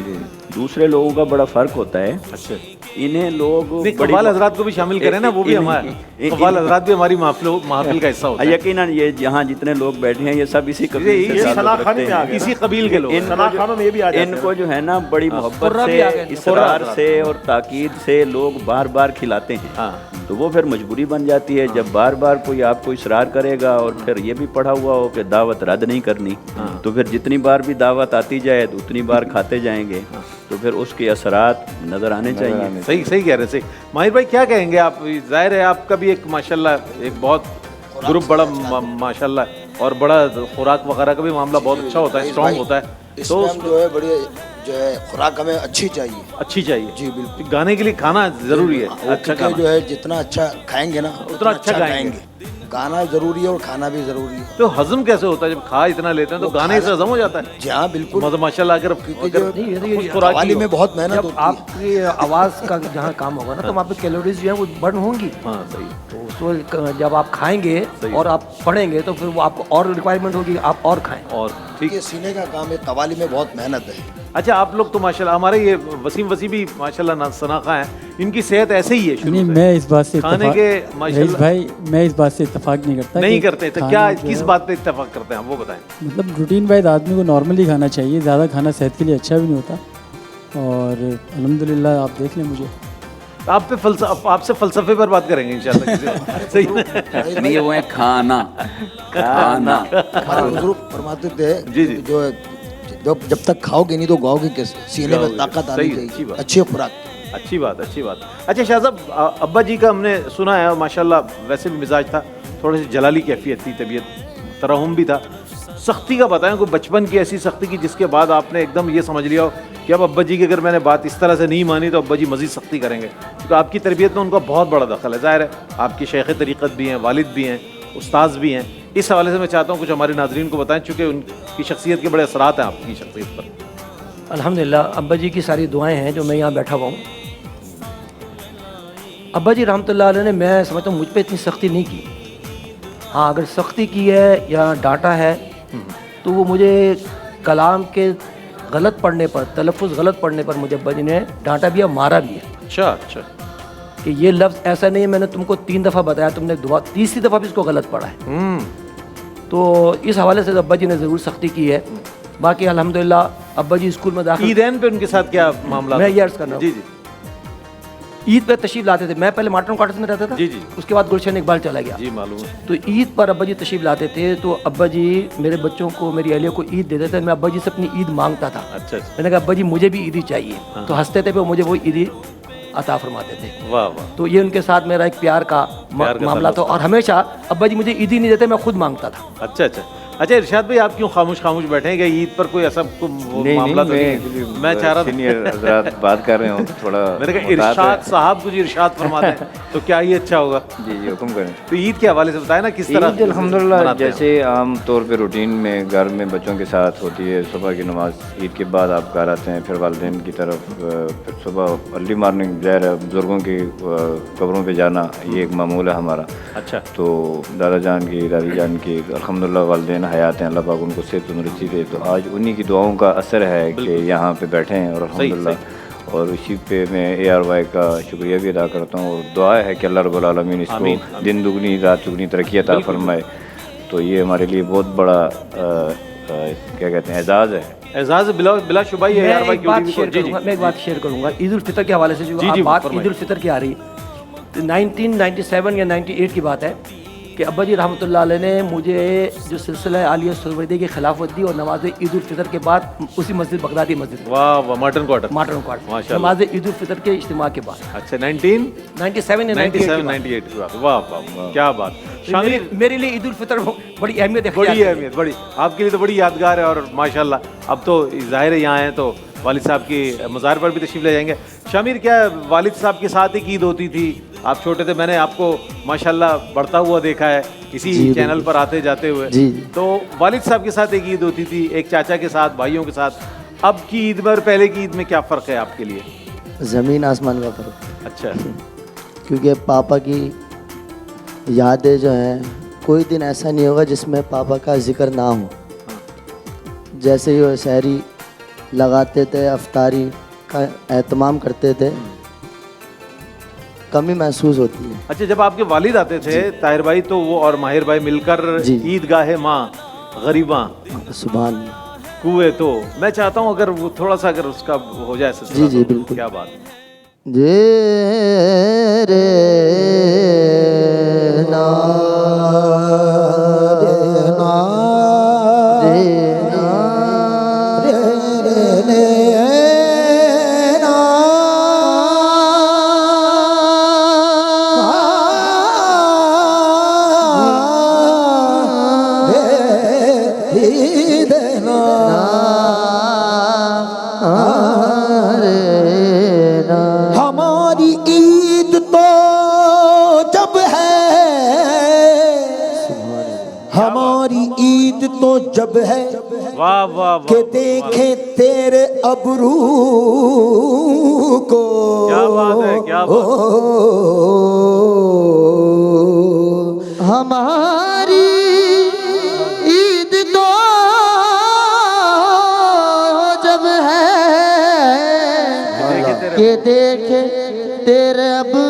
دوسرے لوگوں کا بڑا فرق ہوتا ہے. اچھا, انہیں لوگ قوال حضرات کو بھی شامل کریں نا, وہ بھی ہمارے قوال حضرات بھی ہماری محفل کا حصہ ہوتا ہے. یقیناً یہ یہاں جتنے لوگ بیٹھے ہیں یہ سب اسی قبیل سے تعلق رکھتے ہیں, اسی قبیل کے لوگ. ان کو جو ہے نا بڑی محبت سے, اصرار سے اور تاکید سے لوگ بار بار کھلاتے ہیں. تو وہ پھر مجبوری بن جاتی ہے جب بار بار کوئی آپ کو اصرار کرے گا اور پھر یہ بھی پڑھا ہوا ہو کہ دعوت رد نہیں کرنی, تو پھر جتنی بار بھی دعوت آتی جائے تو اتنی بار کھاتے جائیں گے, تو پھر اس کے اثرات نظر آنے چاہیے. صحیح کہہ رہے. ماہر بھائی کیا کہیں گے آپ؟ ظاہر ہے آپ کا بھی ایک ماشاءاللہ ایک بہت گروپ بڑا ماشاءاللہ اور بڑا خوراک وغیرہ کا بھی معاملہ بہت اچھا ہوتا ہے, اسٹرانگ ہوتا ہے. تو جو ہے بڑی جو ہے خوراک ہمیں اچھی چاہیے. جی بالکل. گانے کے لیے کھانا ضروری ہے. اچھا کھانا جو ہے جتنا اچھا کھائیں گے نا اتنا اچھا گائیں گے. گانا ضروری ہے اور کھانا بھی ضروری ہے. تو ہضم کیسے ہوتا ہے جب کھا اتنا لیتے ہیں تو گانے سے ہضم ہو جاتا ہے؟ جی ہاں بالکل. ماشاءاللہ اگر قوالی میں بہت محنت ہوتی ہے. آپ کی آواز کا جہاں کام ہوگا نا تو وہاں پہ کیلوریز جو ہیں وہ برن ہوں گی. ہاں صحیح. تو جب آپ کھائیں گے اور آپ پڑھیں گے تو پھر وہ آپ کو اور ریکوائرمنٹ ہوگی, آپ اور کھائیں. اور ٹھیک ہے, سینے کا کام ہے, قوالی میں بہت محنت ہے. اچھا آپ لوگ تو ماشاءاللہ ہمارے یہ وسیم بھی ماشاءاللہ ثنا خان ہیں, ان کی صحت ایسے ہی ہے شروع سے. میں اس بات سے کھانے کے رئیس بھائی میں اس بات سے اتفاق نہیں کرتا. تو کیا کس بات پہ اتفاق کرتے ہیں وہ بتائیں. مطلب روٹین وائز آدمی کو نارملی کھانا چاہیے, زیادہ کھانا صحت کے لیے اچھا بھی نہیں ہوتا. اور الحمدللہ آپ دیکھ لیں مجھے, آپ سے فلسفے پر بات کریں گے انشاءاللہ. نہیں وہ ہے کھانا. ہمارے بزرگ فرماتے تھے جو جب تک کھاؤ گے نہیں تو گاؤ گے کیسے, سینے میں طاقت آنی چاہیے, اچھی خوراک. اچھی بات. اچھا شاہ صاحب, ابا جی کا ہم نے سنا ہے ماشاءاللہ ویسے بھی مزاج تھا, تھوڑی سی جلالی کیفیت تھی, طبیعت ترحم بھی تھا. سختی کا بتائیں, کوئی بچپن کی ایسی سختی کی جس کے بعد آپ نے ایک دم یہ سمجھ لیا ہو کہ اب ابا جی کی اگر میں نے بات اس طرح سے نہیں مانی تو ابا جی مزید سختی کریں گے؟ کیونکہ آپ کی تربیت میں ان کا بہت بڑا دخل ہے. ظاہر ہے آپ کی شیخ طریقت بھی ہیں, والد بھی ہیں, استاذ بھی ہیں. اس حوالے سے میں چاہتا ہوں کچھ ہمارے ناظرین کو بتائیں, چونکہ ان کی شخصیت کے بڑے اثرات ہیں آپ کی شخصیت پر. الحمدللہ ابا جی کی ساری دعائیں ہیں جو میں یہاں بیٹھا ہوا ہوں. ابا جی رحمۃ اللہ علیہ نے, میں سمجھتا ہوں مجھ پہ اتنی سختی نہیں کی. ہاں اگر سختی کی ہے یا ڈانٹا ہے تو وہ مجھے کلام کے غلط پڑھنے پر، تلفظ غلط پڑھنے پر مجھے ابا جی نے ڈانٹا بھی ہے، مارا بھی ہے. اچھا کہ یہ لفظ ایسا نہیں ہے میں نے تم کو 3 دفعہ بتایا تم نے تیسری دفعہ بھی اس کو غلط پڑھا ہے. تو اس حوالے سے ابا جی نے ضرور سختی کی ہے. باقی الحمدللہ ابا جی اسکول میں داخل. عیدین پہ ان کے ساتھ کیا معاملہ؟ میں یہ عرض کرنا ہوں جی عید پہ تشریف لاتے تھے. میں پہلے ماٹرن کوارٹرز میں رہتا تھا. جی اس کے بعد گلشن اقبال چلا گیا. جی معلوم ہے. تو عید پر ابا جی تشریف لاتے تھے تو ابا جی میرے بچوں کو، میری اہلیہ کو عید دیتے تھے. میں ابا جی سے اپنی عید مانگتا تھا. اچھا میں نے کہا ابا جی مجھے بھی عیدی چاہیے. تو ہنستے تھے پہ مجھے وہ عیدی عطا فرماتے تھے. واہ واہ. تو یہ ان کے ساتھ میرا ایک پیار کا معاملہ تھا. اور ہمیشہ ابا جی مجھے عیدی نہیں دیتے، میں خود مانگتا تھا. اچھا ارشاد بھائی آپ کیوں خاموش بیٹھے ہیں کہ عید پر کوئی ایسا معاملہ تو نہیں؟ میں چاہ رہا تھا سینئر حضرات بات کر رہے ہوں تھوڑا. میں نے کہا ارشاد صاحب کچھ ارشاد فرما دیں تو کیا ہی اچھا ہوگا. جی حکم کریں. تو عید کے حوالے سے بتائیں نا کس طرح. عید الحمدللہ جیسے عام طور پہ روٹین میں گھر میں بچوں کے ساتھ ہوتی ہے. صبح کی نماز عید کے بعد آپ گھر آتے ہیں، پھر والدین کی طرف، پھر صبح ارلی مارننگ ظاہر ہے بزرگوں کی قبروں پہ جانا یہ ایک معمول ہے ہمارا. اچھا. تو دادا جان کی، دادی جان کی الحمدللہ والدین حیات ہیں، اللہ پاک ان کو صحت تندرستی دے. تو آج انہی کی دعاؤں کا اثر ہے کہ یہاں پہ بیٹھے ہیں اور الحمدللہ. اور اسی پہ میں ARY کا شکریہ بھی ادا کرتا ہوں اور دعا ہے کہ اللہ رب العالمین اس کو دن دگنی رات چگنی ترقی عطا فرمائے. تو یہ ہمارے لیے بہت بڑا کیا کہتے ہیں اعزاز ہے. اعزاز بلا شبہ یہ ARY میں ایک بات شیئر کروں گا عید الفطر کے حوالے سے. جو بات عید الفطر کی آ رہی 1997 یا 98 کی بات ہے کہ ابا جی رحمۃ اللہ علیہ نے مجھے جو سلسلہ عالیہ سہروردی کی خلافت دی اور نماز عید الفطر کے بعد اسی مسجد بغدادی مسجد ماٹرن کوارٹر نماز عید الفطر کے اجتماع کے بعد. اچھا 1997 یا 98 واہ واہ کیا بات. میرے لیے عید الفطر بڑی اہمیت ہے. بڑی آپ کے لیے تو بڑی یادگار ہے. اور ماشاءاللہ اب تو ظاہر ہے یہاں ہیں تو والد صاحب کی مزار پر بھی تشریف لے جائیں گے. شامر کیا والد صاحب کے ساتھ ایک عید ہوتی تھی؟ آپ چھوٹے تھے، میں نے آپ کو ماشاءاللہ بڑھتا ہوا دیکھا ہے کسی چینل پر آتے جاتے ہوئے. تو والد صاحب کے ساتھ ایک عید ہوتی تھی، ایک چاچا کے ساتھ، بھائیوں کے ساتھ. اب کی عید میں اور پہلے کی عید میں کیا فرق ہے آپ کے لیے؟ زمین آسمان کا فرق. اچھا. کیونکہ پاپا کی یادیں جو ہیں کوئی دن ایسا نہیں ہوگا جس میں پاپا کا ذکر نہ ہو. جیسے ہی وہ سحری لگاتے تھے، افطاری کا اہتمام کرتے تھے، کمی محسوس ہوتی ہے. اچھا جب آپ کے والد آتے تھے طاہر بھائی تو وہ اور ماہر بھائی مل کر عید گاہ ماں غریباں سبحان اللہ کوئے، تو میں چاہتا ہوں اگر وہ تھوڑا سا اگر اس کا ہو جائے. جی بالکل. کیا بات. ہماری عید تو جب ہے، ہماری عید تو جب ہے کہ دیکھیں تیرے ابرو کو. کیا بات ہے، کیا بات. ہماری عید تو جب ہے کہ دیکھے تیرے ابرو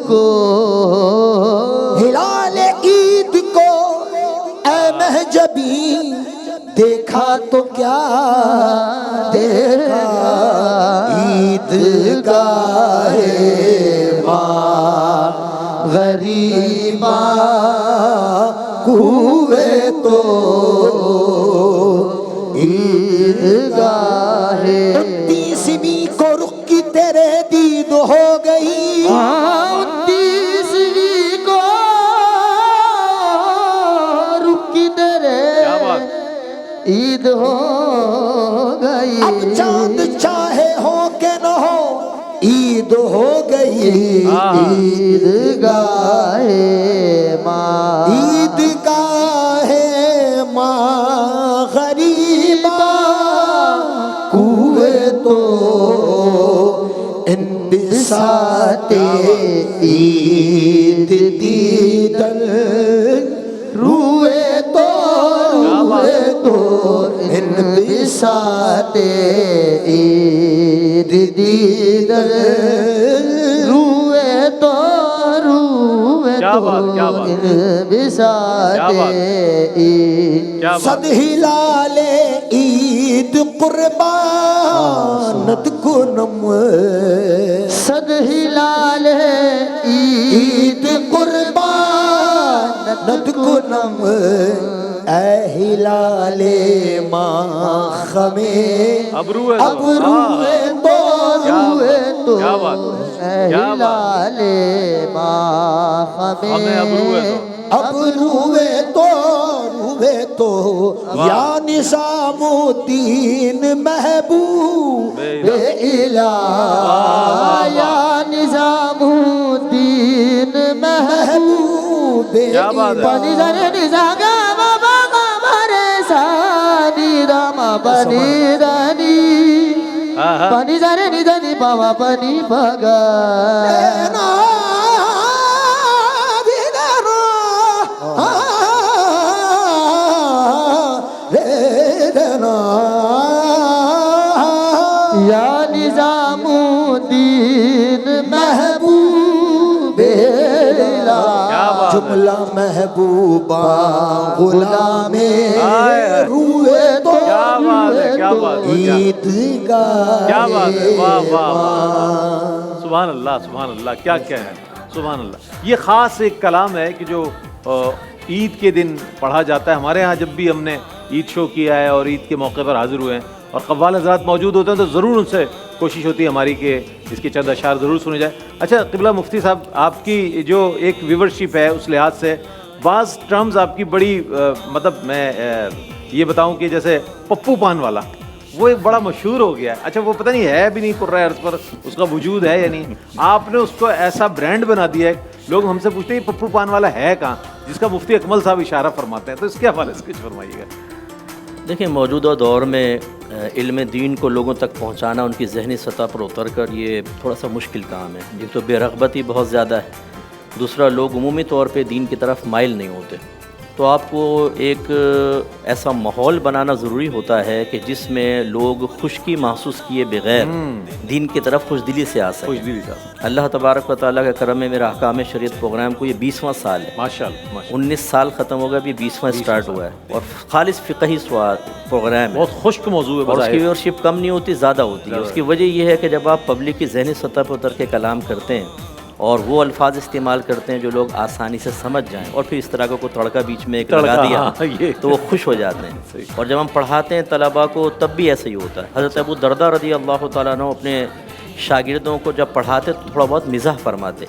کو. ہلال عید کو اے مہجبی دیکھا تو کیا دیکھا، عید گاہ ماں غریباں کوئے تو عید گاہ. 29ویں کو رخ کی تیرے دید ہو گئی، 29ویں کو رخ کی تیرے عید ہو گئی. اب چاند چاہے ہو کہ نہ ہو عید ہو گئی. عید گاہ ماں، عید گاہ ماں غریباں کوئے تو انبساط عید دیگر روئے تو ان بساط عید دیگر روئے تو ان بساط عید صد ہلال عید قربانت کنم صد ہلال عید قربانت کنم اے ہلال ماخم ابرو تو اے ہلال ماخم ابروے تو یا نظام الدین محبوب الہ یا نظام الدین محبوب بنی زر نزاگا بابا مارے سانی راما بنی دانی بنی زر نزانی بابا بنی بگا یا نظام الدین محبوب الہ جملہ محبوبہ غلام روئے تو عید گاہ سبحان اللہ سبحان اللہ، کیا ہے سبحان اللہ. یہ خاص ایک کلام ہے کہ جو عید کے دن پڑھا جاتا ہے. ہمارے ہاں جب بھی ہم نے عید شو کیا ہے اور عید کے موقع پر حاضر ہوئے ہیں اور قوال حضرات موجود ہوتے ہیں تو ضرور ان سے کوشش ہوتی ہے ہماری کہ اس کے چند اشعار ضرور سنے جائے. اچھا قبلہ مفتی صاحب، آپ کی جو ایک ویورشپ ہے اس لحاظ سے بعض ٹرمز آپ کی بڑی مطلب میں یہ بتاؤں کہ جیسے پپو پان والا وہ ایک بڑا مشہور ہو گیا ہے. اچھا وہ پتہ نہیں ہے بھی نہیں قرۂ ارض پر اس کا وجود ہے یا نہیں، آپ نے اس کو ایسا برانڈ بنا دیا ہے. لوگ ہم سے پوچھتے ہیں یہ پپو پان والا ہے کہاں، جس کا مفتی اکمل صاحب اشارہ فرماتے ہیں. تو اس کے حوالے سے کچھ فرمائیے گا. دیکھیں موجودہ دور میں علم دین کو لوگوں تک پہنچانا ان کی ذہنی سطح پر اتر کر یہ تھوڑا سا مشکل کام ہے. ایک تو بے رغبتی بہت زیادہ ہے، دوسرا لوگ عمومی طور پہ دین کی طرف مائل نہیں ہوتے. تو آپ کو ایک ایسا ماحول بنانا ضروری ہوتا ہے کہ جس میں لوگ خشکی محسوس کیے بغیر دین کی طرف خوش دلی سے آ سکیں. اللہ تبارک و تعالیٰ کا کرم ہے، میرا احکام شریعت پروگرام کو یہ 20واں سال ہے. ماشاءاللہ 19 سال ختم ہوگا، ابھی 20واں سٹارٹ ہوا ہے اور خالص فقہی سوال پروگرام ہے. بہت خشک موضوع ہے اور اس کی ویورشپ کم نہیں ہوتی، زیادہ ہوتی ہے. اس کی وجہ یہ ہے کہ جب آپ پبلک کی ذہنی سطح پر اتر کے کلام کرتے ہیں اور وہ الفاظ استعمال کرتے ہیں جو لوگ آسانی سے سمجھ جائیں، اور پھر اس طرح کا کوئی تڑکا بیچ میں ایک لگا دیا تو وہ خوش ہو جاتے ہیں. اور جب ہم پڑھاتے ہیں طلباء کو تب بھی ایسا ہی ہوتا ہے. حضرت ابو درداء رضی اللہ تعالیٰ عنہ اپنے شاگردوں کو جب پڑھاتے تو تھوڑا بہت مزاح فرماتے،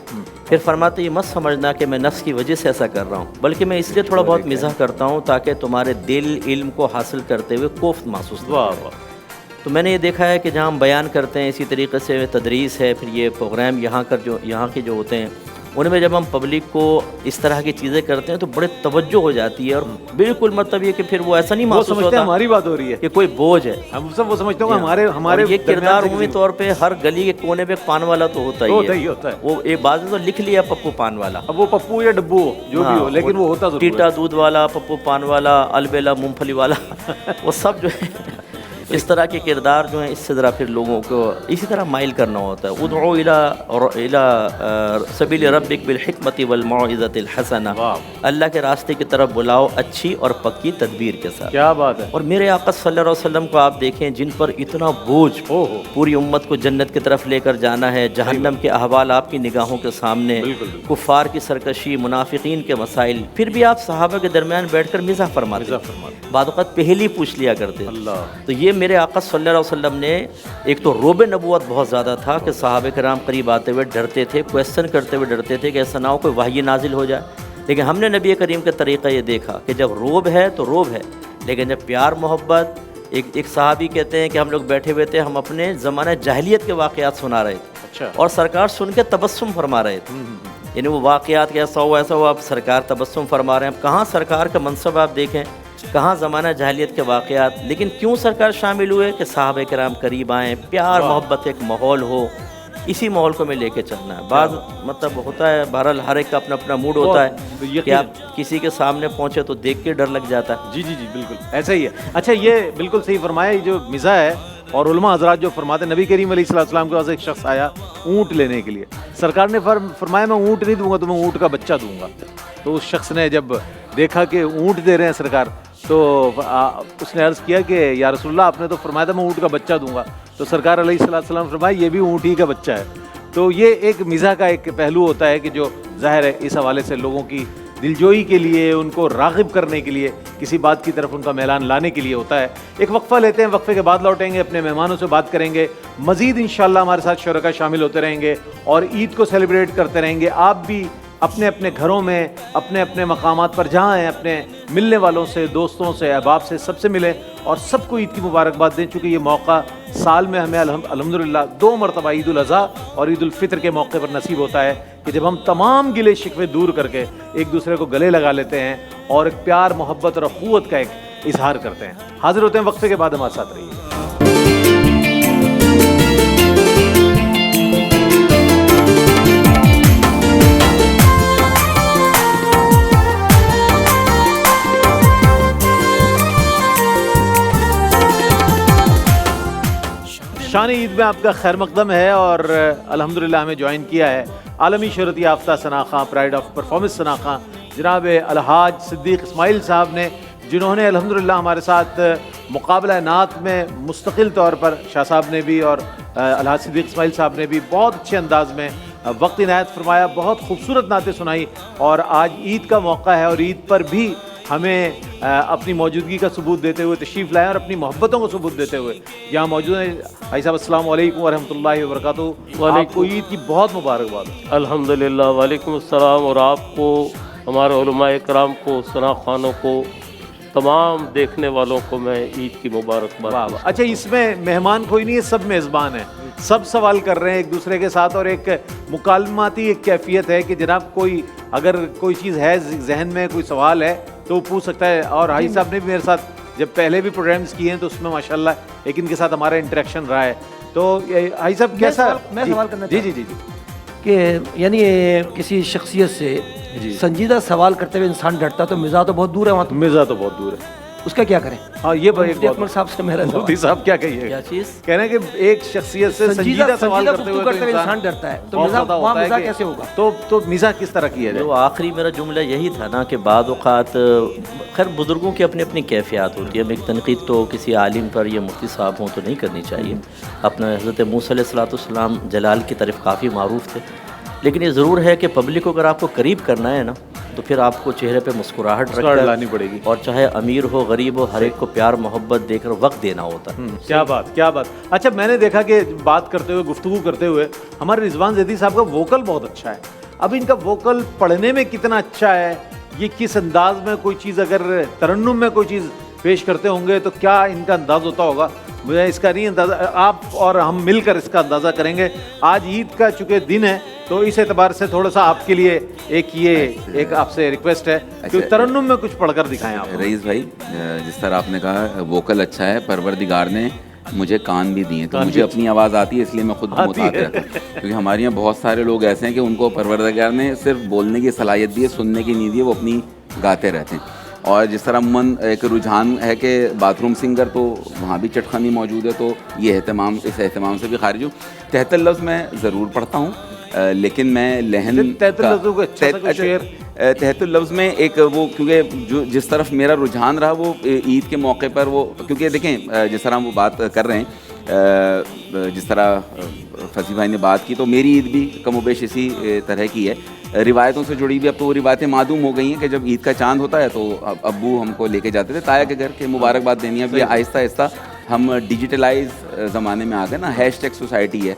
پھر فرماتے یہ مت سمجھنا کہ میں نفس کی وجہ سے ایسا کر رہا ہوں، بلکہ میں اس لیے تھوڑا بہت مزاح کرتا ہوں تاکہ تمہارے دل علم کو حاصل کرتے ہوئے کوفت محسوس ہو. تو میں نے یہ دیکھا ہے کہ جہاں ہم بیان کرتے ہیں، اسی طریقے سے تدریس ہے، پھر یہ پروگرام یہاں کے جو ہوتے ہیں ان میں جب ہم پبلک کو اس طرح کی چیزیں کرتے ہیں تو بڑے توجہ ہو جاتی ہے. اور بالکل مطلب یہ کہ پھر وہ ایسا نہیں محسوس ہوتا ہماری بات ہو رہی ہے کہ کوئی بوجھ ہے. ہم سب وہ سمجھتے ہیں ہمارے یہ کردار عمومی طور پہ ہر گلی کے کونے پہ پان والا تو ہوتا ہی ہے. وہ ایک بات تو لکھ لیا پپو پان والا، اب وہ پپو یا ڈبو ہو جو بھی ہو، لیکن وہ ہوتا ضرور ہے. ٹیٹا دودھ والا، پپو پان والا، البیلا مونگ پھلی والا وہ سب جو ہے اس طرح کے کردار جو ہیں اس سے ذرا پھر لوگوں کو اسی طرح مائل کرنا ہوتا ہے. ادعو الی سبیل ربک بالحکمت والموعظۃ الحسنہ، اللہ کے راستے کی طرف بلاؤ اچھی اور پکی تدبیر کے ساتھ. کیا بات ہے. اور میرے آقا صلی اللہ علیہ وسلم کو آپ دیکھیں جن پر اتنا بوجھ، پوری امت کو جنت کی طرف لے کر جانا ہے، جہنم کے احوال آپ کی نگاہوں کے سامنے، کفار کی سرکشی، منافقین کے مسائل، پھر بھی آپ صحابہ کے درمیان بیٹھ کر مزاح فرماتے، بعض اوقات پہلی پوچھ لیا کرتے. تو یہ میرے آقا صلی اللہ علیہ وسلم نے ایک تو روب نبوت بہت زیادہ تھا کہ صحابہ کرام قریب آتے ہوئے ڈرتے تھے، کویسچن کرتے ہوئے ڈرتے تھے کہ ایسا نہ ہو کوئی وحی نازل ہو جائے. لیکن ہم نے نبی کریم کا طریقہ یہ دیکھا کہ جب روب ہے تو روب ہے، لیکن جب پیار محبت، ایک صحابی کہتے ہیں کہ ہم لوگ بیٹھے ہوئے تھے، ہم اپنے زمانہ جاہلیت کے واقعات سنا رہے تھے اور سرکار سن کے تبسم فرما رہے تھے. یعنی وہ واقعات کہ ایسا ہوا اب سرکار تبسم فرما رہے ہیں. اب کہاں سرکار کا منصب آپ دیکھیں، کہاں زمانہ جاہلیت کے واقعات، لیکن کیوں سرکار شامل ہوئے کہ صحابہ کرام قریب آئیں، پیار محبت ایک ماحول ہو. اسی ماحول کو میں لے کے چلنا ہے. بعض مطلب ہوتا ہے بہرحال ہر ایک کا اپنا اپنا موڈ ہوتا ہے کہ آپ کسی کے سامنے پہنچے تو دیکھ کے ڈر لگ جاتا ہے. جی جی جی بالکل ایسا ہی ہے. اچھا یہ بالکل صحیح فرمایا, یہ جو مزاح ہے اور علماء حضرات جو فرماتے ہیں, نبی کریم علیہ الصلوۃ والسلام کے پاس ایک شخص آیا اونٹ لینے کے لیے, سرکار نے فرمایا میں اونٹ نہیں دوں گا, تو میں اونٹ کا بچہ دوں گا. تو اس شخص نے جب دیکھا کہ اونٹ دے رہے ہیں سرکار, تو اس نے عرض کیا کہ یا رسول اللہ آپ نے تو فرمایا تھا میں اونٹ کا بچہ دوں گا. تو سرکار علیہ الصلوۃ والسلام فرمایا یہ بھی اونٹ ہی کا بچہ ہے. تو یہ ایک مزاح کا ایک پہلو ہوتا ہے کہ جو ظاہر ہے اس حوالے سے لوگوں کی دلجوئی کے لیے, ان کو راغب کرنے کے لیے, کسی بات کی طرف ان کا میلان لانے کے لیے ہوتا ہے. ایک وقفہ لیتے ہیں, وقفے کے بعد لوٹیں گے, اپنے مہمانوں سے بات کریں گے, مزید انشاءاللہ ہمارے ساتھ شرکا شامل ہوتے رہیں گے اور عید کو سیلیبریٹ کرتے رہیں گے. آپ بھی اپنے اپنے گھروں میں اپنے اپنے مقامات پر جہاں ہیں اپنے ملنے والوں سے, دوستوں سے, احباب سے, سب سے ملیں اور سب کو عید کی مبارکباد دیں. چونکہ یہ موقع سال میں ہمیں الحمدللہ 2 مرتبہ عید الاضحیٰ اور عید الفطر کے موقع پر نصیب ہوتا ہے کہ جب ہم تمام گلے شکوے دور کر کے ایک دوسرے کو گلے لگا لیتے ہیں اور ایک پیار, محبت اور اخوت کا ایک اظہار کرتے ہیں. حاضر ہوتے ہیں وقفے کے بعد, ہمارے ساتھ رہیے. شان عید میں آپ کا خیر مقدم ہے اور الحمدللہ ہمیں جوائن کیا ہے عالمی شہرت یافتہ ثنا خاں, پرائڈ آف پرفارمنس ثنا خاں, جناب الحاج صدیق اسماعیل صاحب نے, جنہوں نے الحمدللہ ہمارے ساتھ مقابلہ نعت میں مستقل طور پر شاہ صاحب نے بھی اور الحاج صدیق اسماعیل صاحب نے بھی بہت اچھے انداز میں وقت عنایت فرمایا, بہت خوبصورت نعتیں سنائی. اور آج عید کا موقع ہے اور عید پر بھی ہمیں اپنی موجودگی کا ثبوت دیتے ہوئے تشریف لائیں اور اپنی محبتوں کو ثبوت دیتے ہوئے یہاں موجود ہیں. بھائی صاحب السلام علیکم ورحمۃ اللہ وبرکاتہ. آپ کو عید کی بہت مبارکباد. الحمدللہ. وعلیکم السلام. اور آپ کو, ہمارے علماء کرام کو, ثنا خوانوں کو, تمام دیکھنے والوں کو میں عید کی مبارکباد. اچھا اس میں مہمان کوئی نہیں ہے, سب میزبان ہیں, سب سوال کر رہے ہیں ایک دوسرے کے ساتھ اور ایک مکالماتی ایک کیفیت ہے کہ جناب کوئی اگر کوئی چیز ہے ذہن میں, کوئی سوال ہے تو وہ پوچھ سکتا ہے. اور حاجی صاحب نے بھی میرے ساتھ جب پہلے بھی پروگرامز کیے ہیں تو اس میں ماشاءاللہ ایک ان کے ساتھ ہمارا انٹریکشن رہا ہے. تو حاجی صاحب کیسا, میں سوال کرنا جی جی جی کہ یعنی کسی شخصیت سے سنجیدہ سوال کرتے ہوئے انسان ڈرتا ہے تو مزاح تو بہت دور ہے, وہاں تو مزاح تو بہت دور ہے, اس کا کیا کریں؟ ہاں یہ اکمل صاحب سے میرا مفتی صاحب کیا کہیے, کیا چیز کہہ رہے ہیں کہ ایک شخصیت سے سنجیدہ سوال کرتے ہوئے انسان ڈرتا ہے, تو مزاح کیسے ہوگا؟ تو مزاح کس طرح کی ہے؟ جو آخری میرا جملہ یہی تھا نا کہ بعض اوقات خیر بزرگوں کی اپنی اپنی کیفیات ہوتی ہے. اب ایک تنقید تو کسی عالم پر یا مفتی صاحب ہوں تو نہیں کرنی چاہیے. اپنا حضرت موسیٰ علیہ الصلوۃ والسلام جلال کی طرف کافی معروف تھے, لیکن یہ ضرور ہے کہ پبلک کو اگر آپ کو قریب کرنا ہے نا تو پھر آپ کو چہرے پہ مسکراہٹ لانی پڑے گی, اور چاہے امیر ہو غریب ہو ہر ایک کو پیار محبت دے کر وقت دینا ہوتا ہے. کیا بات, کیا بات. اچھا میں نے دیکھا کہ بات کرتے ہوئے, گفتگو کرتے ہوئے ہمارے رضوان زیدی صاحب کا ووکل بہت اچھا ہے. اب ان کا ووکل پڑھنے میں کتنا اچھا ہے, یہ کس انداز میں کوئی چیز اگر ترنم میں کوئی چیز پیش کرتے ہوں گے تو کیا ان کا انداز ہوتا ہوگا, مجھے اس کا نہیں اندازہ. آپ اور ہم مل کر اس کا اندازہ کریں گے. آج عید کا چونکہ دن ہے تو اس اعتبار سے تھوڑا سا آپ کے لیے ایک آپ سے ریکویسٹ ہے کہ ترنم میں کچھ پڑھ کر دکھائیں آپ. رئیس بھائی جس طرح آپ نے کہا ووکل اچھا ہے, پروردگار نے مجھے کان بھی دیے, تو مجھے اپنی آواز آتی ہے اس لیے میں خود محتاط رہتا ہوں, کیونکہ ہمارے یہاں بہت سارے لوگ ایسے ہیں کہ ان کو پروردگار نے صرف بولنے کی صلاحیت دی ہے, سننے کی نہیں دی ہے, وہ اپنی گاتے رہتے ہیں. اور جس طرح عموماً ایک رجحان ہے کہ باتھ روم سنگر تو وہاں بھی چٹخانی موجود ہے, تو یہ اس اہتمام سے بھی خارج ہوں. تحت اللفظ میں ضرور پڑھتا ہوں, لیکن میں لہن تحت اللفظ میں ایک وہ کیونکہ جو جس طرف میرا رجحان رہا وہ عید کے موقع پر وہ, کیونکہ دیکھیں جس طرح ہم وہ بات کر رہے ہیں, جس طرح فصیح بھائی نے بات کی, تو میری عید بھی کم و بیش اسی طرح کی ہے, روایتوں سے جڑی ہوئی. اب تو وہ روایتیں معدوم ہو گئی ہیں کہ جب عید کا چاند ہوتا ہے تو ابو ہم کو لے کے جاتے تھے تایا کے گھر کے مبارکباد دینی. اب یہ آہستہ آہستہ ہم ڈیجیٹلائز زمانے میں آ گئے نا, ہیش ٹیگ سوسائٹی ہے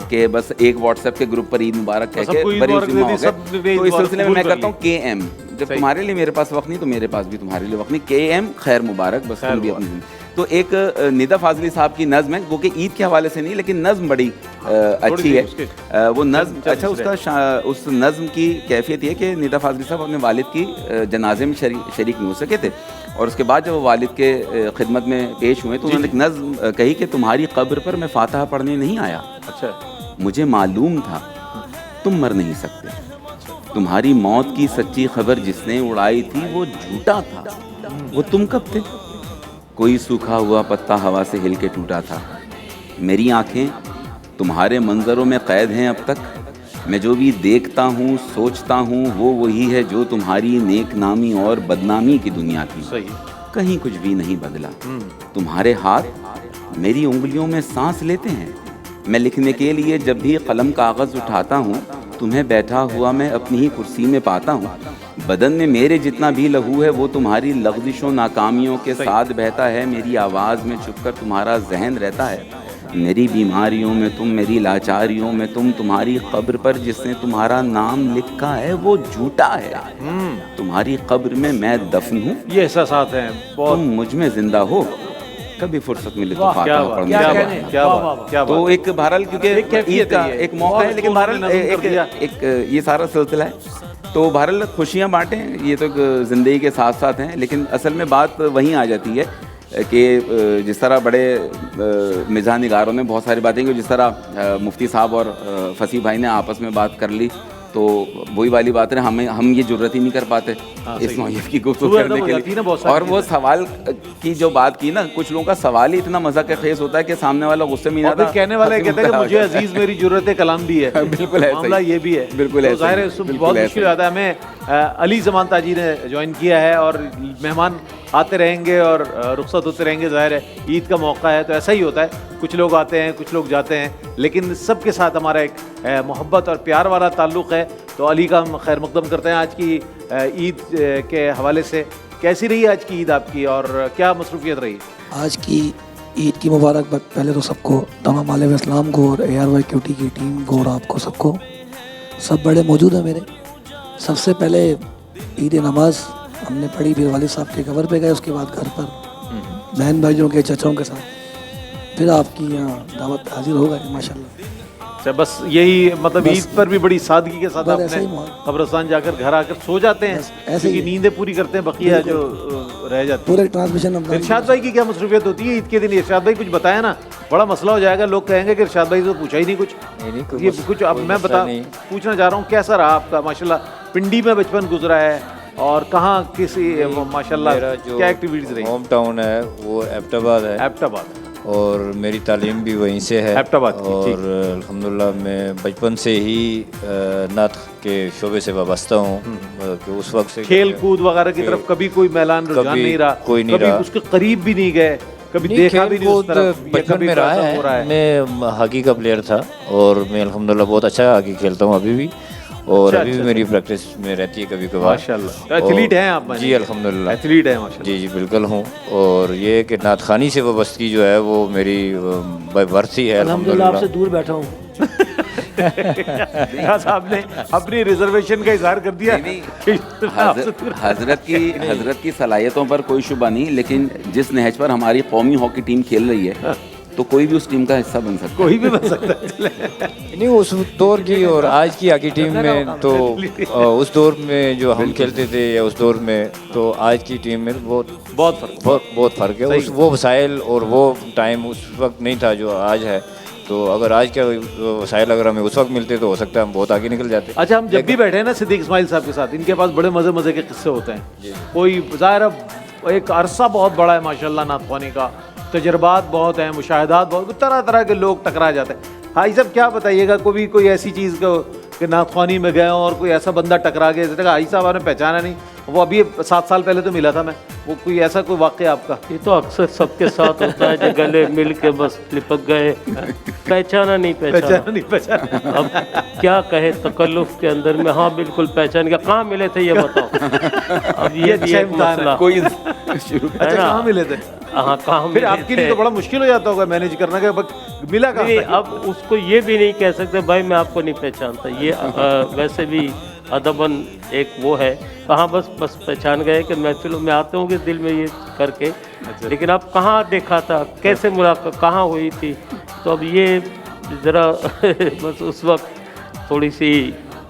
کہ بس ایک واٹس ایپ کے گروپ پر عید مبارک کہہ کے بری جمعہ ہو گئے. تو اس سلسلے میں کرتا ہوں کے ایم, جب تمہارے لیے میرے پاس وقت نہیں تو میرے پاس بھی تمہارے لیے وقت نہیں, کے ایم خیر مبارک, بس تم بھی اپنی. تو ایک ندا فاضلی صاحب کی نظم ہے, وہ کہ عید کے حوالے سے نہیں لیکن نظم بڑی اچھی ہے. وہ نظم اچھا, اس نظم کی کیفیت یہ کہ ندا فاضلی صاحب اپنے والد کی جنازے میں شریک نہیں ہو سکے تھے, اور اس کے بعد جب وہ والد کے خدمت میں پیش ہوئے تو انہوں نے ایک نظم کہی کہ تمہاری قبر پر میں فاتحہ پڑھنے نہیں آیا، اچھا مجھے معلوم تھا تم مر نہیں سکتے، تمہاری موت کی سچی خبر جس نے اڑائی تھی وہ جھوٹا تھا، وہ تم کب تھے؟ کوئی سوکھا ہوا پتا ہوا سے ہل کے ٹوٹا تھا، میری آنکھیں تمہارے منظروں میں قید ہیں اب تک، میں جو بھی دیکھتا ہوں سوچتا ہوں وہ وہی ہے جو تمہاری نیک نامی اور بدنامی کی دنیا تھی، کہیں کچھ بھی نہیں بدلا، تمہارے ہاتھ میری انگلیوں میں سانس لیتے ہیں، میں لکھنے کے لیے جب بھی قلم کاغذ اٹھاتا ہوں تمہیں بیٹھا ہوا میں اپنی ہی کرسی میں پاتا ہوں، بدن میں میرے جتنا بھی لہو ہے وہ تمہاری لغزشوں ناکامیوں کے ساتھ بہتا ہے، میری آواز میں چھپ کر تمہارا ذہن رہتا ہے، میری بیماریوں میں تم، میری لاچاریوں میں تم، تمہاری قبر پر جس نے تمہارا نام لکھا ہے وہ جھوٹا ہے، تمہاری قبر میں میں دفن ہوں، یہ احساسات ہیں تم مجھ میں زندہ ہو، کبھی فرصت ملے تو فاتحہ پڑھنا، تو ایک بہرحال کیونکہ عید کا ایک موقع ہے، لیکن بہرحال ایک یہ سارا سلسلہ ہے، تو بہرحال خوشیاں بانٹیں، یہ تو زندگی کے ساتھ ساتھ ہیں، لیکن اصل میں بات وہیں آ جاتی ہے کہ جس طرح بڑے مزاح نگاروں نے بہت ساری باتیں کی، جس طرح مفتی صاحب اور فصیح بھائی نے آپس میں بات کر لی، تو وہی والی بات ہے، ہم یہ جرت ہی نہیں کر پاتے اس نوعیت کی گفتگو کرنے کے لیے، اور وہ سوال کی جو بات کی نا، کچھ لوگوں کا سوال ہی اتنا مزہ کا خیز ہوتا ہے کہ سامنے والا غصے میں اور کہنے والا یہ کہتا ہے کہ مجھے عزیز میری جرت کلام بھی ہے، بالکل ایسا معاملہ یہ بھی ہے، بالکل ظاہر ہے بہت مشکل ہوتا ہے۔ ہمیں علی زمان تاجی نے جوائن کیا ہے اور مہمان آتے رہیں گے اور رخصت ہوتے رہیں گے، ظاہر ہے عید کا موقع ہے تو ایسا ہی ہوتا ہے، کچھ لوگ آتے ہیں کچھ لوگ جاتے ہیں، لیکن سب کے ساتھ ہمارا ایک محبت اور پیار والا تعلق ہے، تو علی کا ہم خیر مقدم کرتے ہیں۔ آج کی عید کے حوالے سے کیسی رہی آج کی عید آپ کی اور کیا مصروفیت رہی؟ آج کی عید کی مبارکباد پہلے تو سب کو، تمام عالم اسلام کو اور ARYQT کی ٹیم کو اور آپ کو سب کو، سب بڑے موجود ہیں میرے۔ سب سے پہلے عید نماز ہم نے پڑھی، پھر والد صاحب کے قبر پہ گئے، اس کے بعد گھر پر بہن بھائیوں کے چچوں کے ساتھ، پھر آپ کی یہاں دعوت پہ حاضر ہو گئے ماشاءاللہ۔ اچھا، بس یہی مطلب عید پر بھی بڑی سادگی کے ساتھ آپ نے قبرستان جا کر گھر آ کر سو جاتے ہیں، ایسے ہی نیندیں پوری کرتے ہیں، بقیہ جو رہ جاتی ہے۔ پورے ٹرانسمیشن ارشاد بھائی کی کیا مصروفیت ہوتی ہے عید کے دن؟ ارشاد بھائی کچھ بتایا نا، بڑا مسئلہ ہو جائے گا، لوگ کہیں گے کہ ارشاد بھائی سے پوچھا ہی نہیں کچھ، یہ کچھ اب میں پوچھنا چاہ رہا ہوں کیسا رہا آپ کا؟ ماشاءاللہ پنڈی میں بچپن گزرا ہے اور کہاں کسی ماشاءاللہ کیا ایکٹیویٹیز رہی؟ ہوم ٹاؤن ہے وہ ایبٹ آباد ہے، ایبٹ آباد، اور میری تعلیم بھی وہیں سے ہے، اور الحمدللہ میں بچپن سے ہی نعت کے شعبے سے وابستہ ہوں، کہ اس وقت سے کھیل کود وغیرہ کی طرف کبھی کوئی میلان رجحان نہیں رہا، کوئی نہیں کبھی رہا، اس کے قریب بھی نہیں گئے، کبھی دیکھا بھی نہیں اس طرف؟ بچپن میں رہا ہے، میں ہاکی کا پلیئر تھا اور میں الحمدللہ بہت اچھا ہاکی کھیلتا ہوں ابھی بھی، اور ابھی بھی میری پریکٹس میں رہتی ہے کبھی کبھار۔ ماشاءاللہ ایتھلیٹ ہیں آپ؟ جی الحمدللہ ایتھلیٹ ہیں ماشاءاللہ۔ جی جی بالکل ہوں، اور یہ کہ نعت خوانی سے وابستگی جو ہے وہ میری بائی برتھ ہی ہے الحمدللہ۔ آپ سے دور بیٹھا ہوں۔ صاحب نے اپنی ریزرویشن کا اظہار کر دیا۔ حضرت کی صلاحیتوں پر کوئی شبہ نہیں، لیکن جس نہج پر ہماری قومی ہاکی ٹیم کھیل رہی ہے تو کوئی بھی اس ٹیم کا حصہ بن سکتا ہے، کوئی بھی بن سکتا ہے۔ نہیں، اس دور کی اور آج کی ہاکی ٹیم میں تو اس دور میں جو ہم کھیلتے تھے یا اس دور میں تو آج کی ٹیم میں بہت فرق ہے، وہ وسائل اور وہ ٹائم اس وقت نہیں تھا جو آج ہے، تو اگر آج کے وسائل اگر ہمیں اس وقت ملتے تو ہو سکتا ہے ہم بہت آگے نکل جاتے۔ اچھا، ہم جب بھی بیٹھے ہیں نا صدیق اسماعیل صاحب کے ساتھ، ان کے پاس بڑے مزے کے قصے ہوتے ہیں، کوئی ظاہر ایک عرصہ بہت بڑا ہے ماشاءاللہ نعت خوانی کا، تجربات بہت ہیں، مشاہدات بہت، طرح طرح کے لوگ ٹکرا جاتے ہیں۔ حاجی صاحب کیا بتائیے گا، کوئی ایسی چیز کو کہ نعت خوانی میں گئے ہوں اور کوئی ایسا بندہ ٹکرا گیا، جیسے کہ حاجی صاحب آپ نے پہچانا نہیں، وہ ابھی 7 سال پہلے تو ملا تھا میں، وہ کوئی ایسا کوئی واقعہ آپ کا؟ یہ تو اکثر سب کے ساتھ ہوتا ہے، جو گلے مل کے بس لپک گئے، پہچانا نہیں پہچانا۔ اب کیا کہے تکلف کے اندر میں، ہاں بالکل پہچان گیا، کہاں ملے تھے یہ بتاؤ؟ اب یہ بھی ایک مسئلہ، کوئی کہاں ملے تھے؟ ہاں کہاں پھر آپ کے لیے تو بڑا مشکل ہو جاتا ہوگا مینیج کرنا کہ ملا کہاں؟ اب اس کو یہ بھی نہیں کہہ سکتے بھائی میں آپ کو نہیں پہچانتا، یہ ویسے بھی ادباً ایک وہ ہے، کہاں بس پہچان گئے کہ محفلوں میں آتے ہوں گے دل میں یہ کر کے، لیکن اب کہاں دیکھا تھا، کیسے ملاقات کہاں ہوئی تھی، تو اب یہ ذرا بس اس وقت تھوڑی سی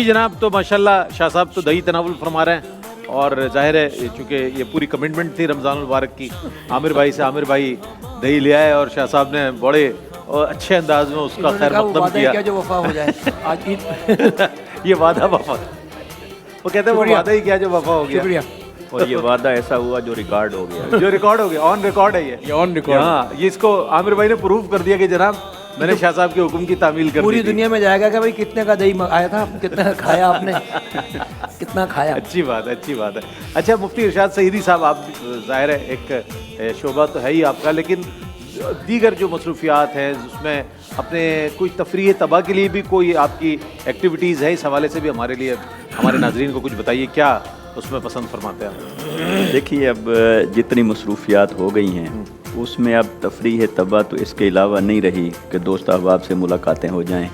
جی جناب, تو ماشاءاللہ شاہ صاحب تو دہی تناول فرما رہے ہیں, اور ظاہر ہے چونکہ یہ پوری کمٹمنٹ تھی رمضان المبارک کی عامر بھائی سے. عامر بھائی دہی لے آئے اور شاہ صاحب نے بڑے اچھے انداز میں اس کا خیر مقدم کیا. کیا جو وفا ہو جائے آج عید یہ وعدہ وفا, وہ کہتے ہیں وہ وعدہ ہی کیا جو وفا ہو گیا. شکریہ. اور یہ وعدہ ایسا ہوا جو ریکارڈ ہو گیا, جو ریکارڈ ہو گیا, آن ریکارڈ ہے یہ آن ریکارڈ. ہاں, یہ اس کو عامر بھائی نے پروف کر دیا کہ جناب میں نے شاہ صاحب کے حکم کی تعمیل کر دی. پوری دنیا میں جائے گا کہ بھائی کتنے کا دہی آیا تھا, کتنا کھایا آپ نے, کتنا کھایا. اچھی بات ہے, اچھی بات ہے. اچھا مفتی ارشاد سعیدی صاحب, آپ ظاہر ہے ایک شعبہ تو ہے ہی آپ کا, لیکن دیگر جو مصروفیات ہیں اس میں اپنے کوئی تفریح طبع کے لیے بھی کوئی آپ کی ایکٹیویٹیز ہے, اس حوالے سے بھی ہمارے لیے ہمارے ناظرین کو کچھ بتائیے, کیا اس میں پسند فرماتے ہیں آپ؟ دیکھیے اب جتنی مصروفیات ہو گئی ہیں اس میں اب تفریح طبع تو اس کے علاوہ نہیں رہی کہ دوست احباب سے ملاقاتیں ہو جائیں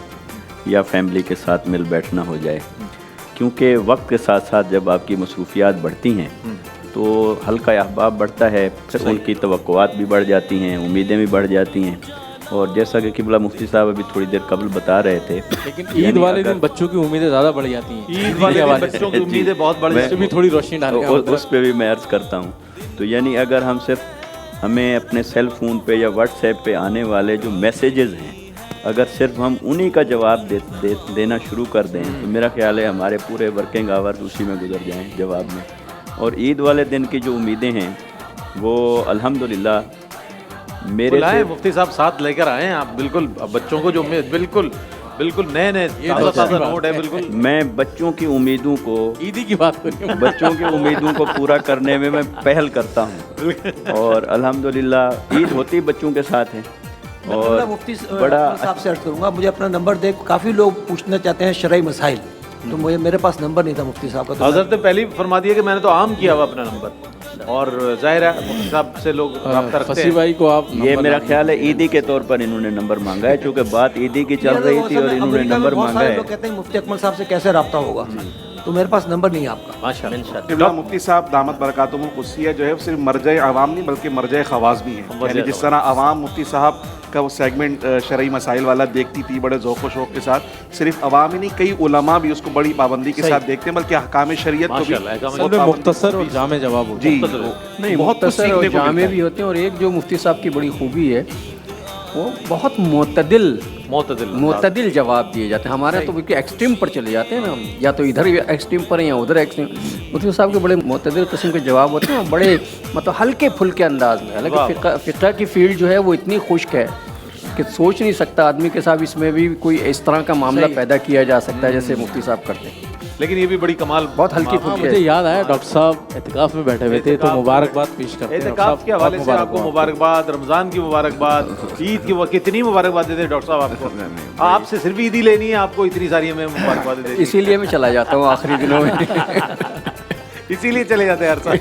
یا فیملی کے ساتھ مل بیٹھنا ہو جائے, کیونکہ وقت کے ساتھ ساتھ جب آپ کی مصروفیات بڑھتی ہیں تو حلقہ احباب بڑھتا ہے, پھر ان کی توقعات بھی بڑھ جاتی ہیں, امیدیں بھی بڑھ جاتی ہیں. اور جیسا کہ قبلہ مفتی صاحب ابھی تھوڑی دیر قبل بتا رہے تھے, لیکن عید والے دن بچوں کی امیدیں زیادہ بڑھ جاتی ہیں. عید والے دن بچوں کی امیدیں بہت بڑھ جاتی ہیں, بھی تھوڑی روشنی ڈالیں اس پہ بھی میں عرض کرتا ہوں. تو یعنی اگر ہم صرف ہمیں اپنے سیل فون پہ یا واٹس ایپ پہ آنے والے جو میسیجز ہیں اگر صرف ہم انہی کا جواب دینا شروع کر دیں تو میرا خیال ہے ہمارے پورے ورکنگ آورز اسی میں گزر جائیں جواب میں. اور عید والے دن کی جو امیدیں ہیں وہ الحمدللہ میرے سے مفتی صاحب ساتھ لے کر آئے ہیں آپ, بالکل بچوں کو جو بالکل بالکل نئے نئے تازہ نوٹ ہے. بالکل میں بچوں کی امیدوں کو, عیدی کی بات کر بچوں کی امیدوں کو پورا کرنے میں پہل کرتا ہوں, اور الحمدللہ عید ہوتی بچوں کے ساتھ ہے. اور مفتی صاحب سے عرض کروں گا, مجھے اپنا نمبر دے, کافی لوگ پوچھنا چاہتے ہیں شرعی مسائل, تو میرے پاس نمبر نہیں تھا مفتی صاحب کا. حضرت نے پہلے فرما دیا کہ میں نے تو عام کیا ہوا اپنا نمبر, اور ظاہر ہے مفتی صاحب سے لوگ رابطہ رکھتے ہیں. بھائی کو آپ یہ میرا خیال ہے عیدی کے طور پر انہوں نے نمبر مانگا ہے, چونکہ بات عیدی کی چل رہی تھی اور انہوں نے نمبر مانگا ہے. لوگ کہتے ہیں مفتی اکمل صاحب سے کیسے رابطہ ہوگا, تو میرے پاس نمبر نہیں ہے آپ کا. ماشاءاللہ. مفتی صاحب دامت برکاتہم القدسیہ جو ہے صرف مرجع عوام نہیں بلکہ مرجع خواص بھی ہیں. یعنی جس طرح عوام مفتی صاحب کا وہ سیگمنٹ شرعی مسائل والا دیکھتی تھی بڑے ذوق و شوق کے ساتھ, صرف عوام ہی نہیں کئی علماء بھی اس کو بڑی پابندی کے ساتھ دیکھتے ہیں, بلکہ احکام شریعت کو بھی مختصر اور جامع جواب ہوتا ہے. جی نہیں, مختصر اور جامع بھی ہوتے ہیں. اور ایک جو مفتی صاحب کی بڑی خوبی ہے وہ بہت معتدل جواب دیے جاتے ہیں. ہمارے تو بالکل ایکسٹریم پر چلے جاتے ہیں نا, یا تو ادھر ایکسٹریم پر ہیں یا ادھر ایکسٹریم. مفتی صاحب کے بڑے معتدل قسم کے جواب ہوتے ہیں, بڑے مطلب ہلکے پھلکے انداز میں. حالانکہ فقہ کی فیلڈ جو ہے وہ اتنی خشک ہے کہ سوچ نہیں سکتا آدمی کے ساتھ اس میں بھی کوئی اس طرح کا معاملہ پیدا کیا جا سکتا ہے جیسے مفتی صاحب کرتے ہیں. لیکن یہ بھی بڑی کمال, بہت ہلکی پھلکی. مجھے یاد آیا ڈاکٹر صاحب اعتکاف میں بیٹھے ہوئے تھے تو مبارکباد پیش کرتے ہیں. اعتکاف کے حوالے سے آپ کو مبارکباد, رمضان کی مبارکباد, عید کی کتنی مبارکباد دیتے ہیں ڈاکٹر صاحب آپ کو. آپ سے صرف عیدی لینی ہے, آپ کو اتنی ساری ہمیں مبارکباد دیتے ہیں. اسی لیے میں چلا جاتا ہوں آخری دنوں میں, اسی لیے چلے جاتے ہیں ہر سال.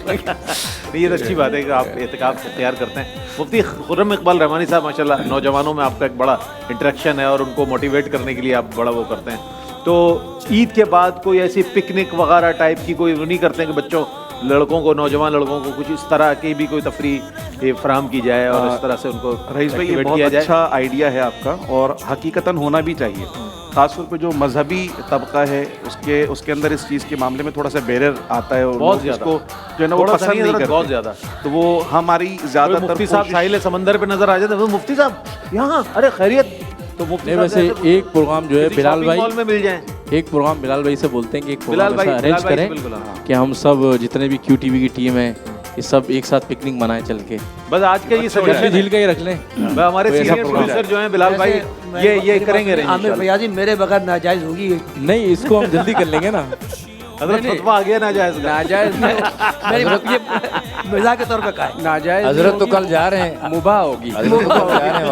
یہ تو اچھی بات ہے کہ آپ اعتکاف اختیار کرتے ہیں. مفتی خرم اقبال رحمانی صاحب ماشاءاللہ نوجوانوں میں آپ کا ایک بڑا انٹریکشن ہے اور ان کو موٹیویٹ کرنے کے لیے آپ بڑا وہ کرتے ہیں. تو عید کے بعد کوئی ایسی پکنک وغیرہ ٹائپ کی کوئی وہ نہیں کرتے ہیں کہ بچوں لڑکوں کو, نوجوان لڑکوں کو کچھ اس طرح کی بھی کوئی تفریح فراہم کی جائے اور اس طرح سے ان کو رئیس بھائی یہ بہت اچھا آئیڈیا ہے آپ کا, اور حقیقتاً ہونا بھی چاہیے. خاص طور پہ جو مذہبی طبقہ ہے اس کے اندر اس چیز کے معاملے میں تھوڑا سا بیرر آتا ہے, اور بہت زیادہ کو جو ہے نا وہ پسند نہیں کرتے بہت زیادہ. تو وہ ہماری زیادہ تر مفتی صاحب ساحل سمندر پہ نظر آ جاتے ہیں, مفتی صاحب یہاں, ارے خیریت. تو مفتی ویسے ایک پروگرام جو ہے بلال بھائی مال میں مل جائیں, ایک پروگرام بلال بھائی سے بولتے ہیں کہ ایک پروگرام ایسا ارینج کریں کہ ہم سب جتنے بھی کیو ٹی وی کی ٹیم ہے یہ سب ایک ساتھ پکنک منائیں چل کے. بس آج کا یہ سجیشن جھیل کا ہی رکھ لیں. ہمارے سینئر پروڈیوسر جو ہیں بلال بھائی یہ کریں گے. عامر فیاضی میرے بغیر ناجائز ہوگی نہیں, اس کو ہم جلدی کر لیں گے نا. حضرت فتویٰ آ گیا ناجائز مزاح کے طور پہ کہا ہے ناجائز. حضرت تو کل جا رہے ہیں, مباح ہوگی,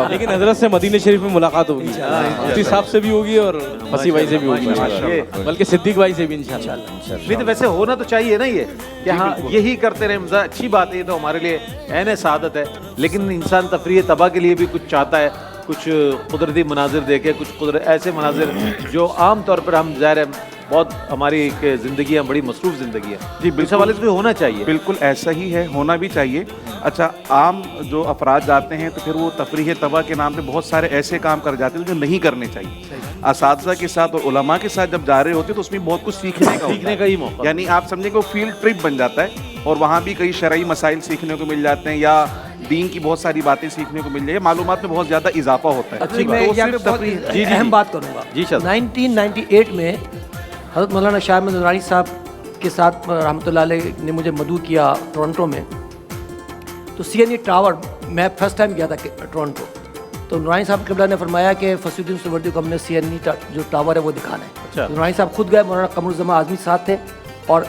لیکن حضرت سے مدینہ شریف میں ملاقات ہوگی, مفتی صاحب سے بھی ہوگی اور فصیح بھائی سے بھی ہوگی, بلکہ صدیق بھائی سے بھی انشاءاللہ. نہیں تو ویسے ہونا تو چاہیے نا یہ کہ ہاں یہی کرتے رہے, اچھی بات ہے, یہ تو ہمارے لیے عین سعادت ہے. لیکن انسان تفریح طبع کے لیے بھی کچھ چاہتا ہے, کچھ قدرتی مناظر دیکھے, کچھ ایسے مناظر جو عام طور پر ہم ظاہر بہت ہماری ایک زندگی ہے, بڑی مصروف زندگی ہے جی اس حوالے سے بھی ہونا چاہیے. بالکل ایسا ہی ہے, ہونا بھی چاہیے. اچھا عام جو افراد جاتے ہیں تو پھر وہ تفریح طبع کے نام پہ بہت سارے ایسے کام کر جاتے ہیں جو نہیں کرنے چاہیے. اساتذہ کے ساتھ اور علماء کے ساتھ جب جا رہے ہوتے تو اس میں بہت کچھ سیکھنے کا ہی موقع, یعنی آپ سمجھیں کہ وہ فیلڈ ٹرپ بن جاتا ہے اور وہاں بھی کئی شرعی مسائل سیکھنے کو مل جاتے ہیں یا دین کی بہت ساری باتیں سیکھنے کو مل جائے, معلومات میں بہت زیادہ اضافہ ہوتا ہے. میں یہاں پہ بہت اہم بات کروں گا. 1998 میں حضرت مولانا شاہ احمد نورانی صاحب کے ساتھ رحمۃ اللہ علیہ نے مجھے مدعو کیا ٹورنٹو میں, تو سی این ای ٹاور میں فرسٹ ٹائم گیا تھا ٹورنٹو, تو نورانی صاحب قبلہ نے فرمایا کہ فصیح الدین سہروردی کو ہم نے سی این ای جو ٹاور ہے وہ دکھانا ہے. تو نورانی صاحب خود گئے, مولانا قمر الزمان اعظمی ساتھ تھے, اور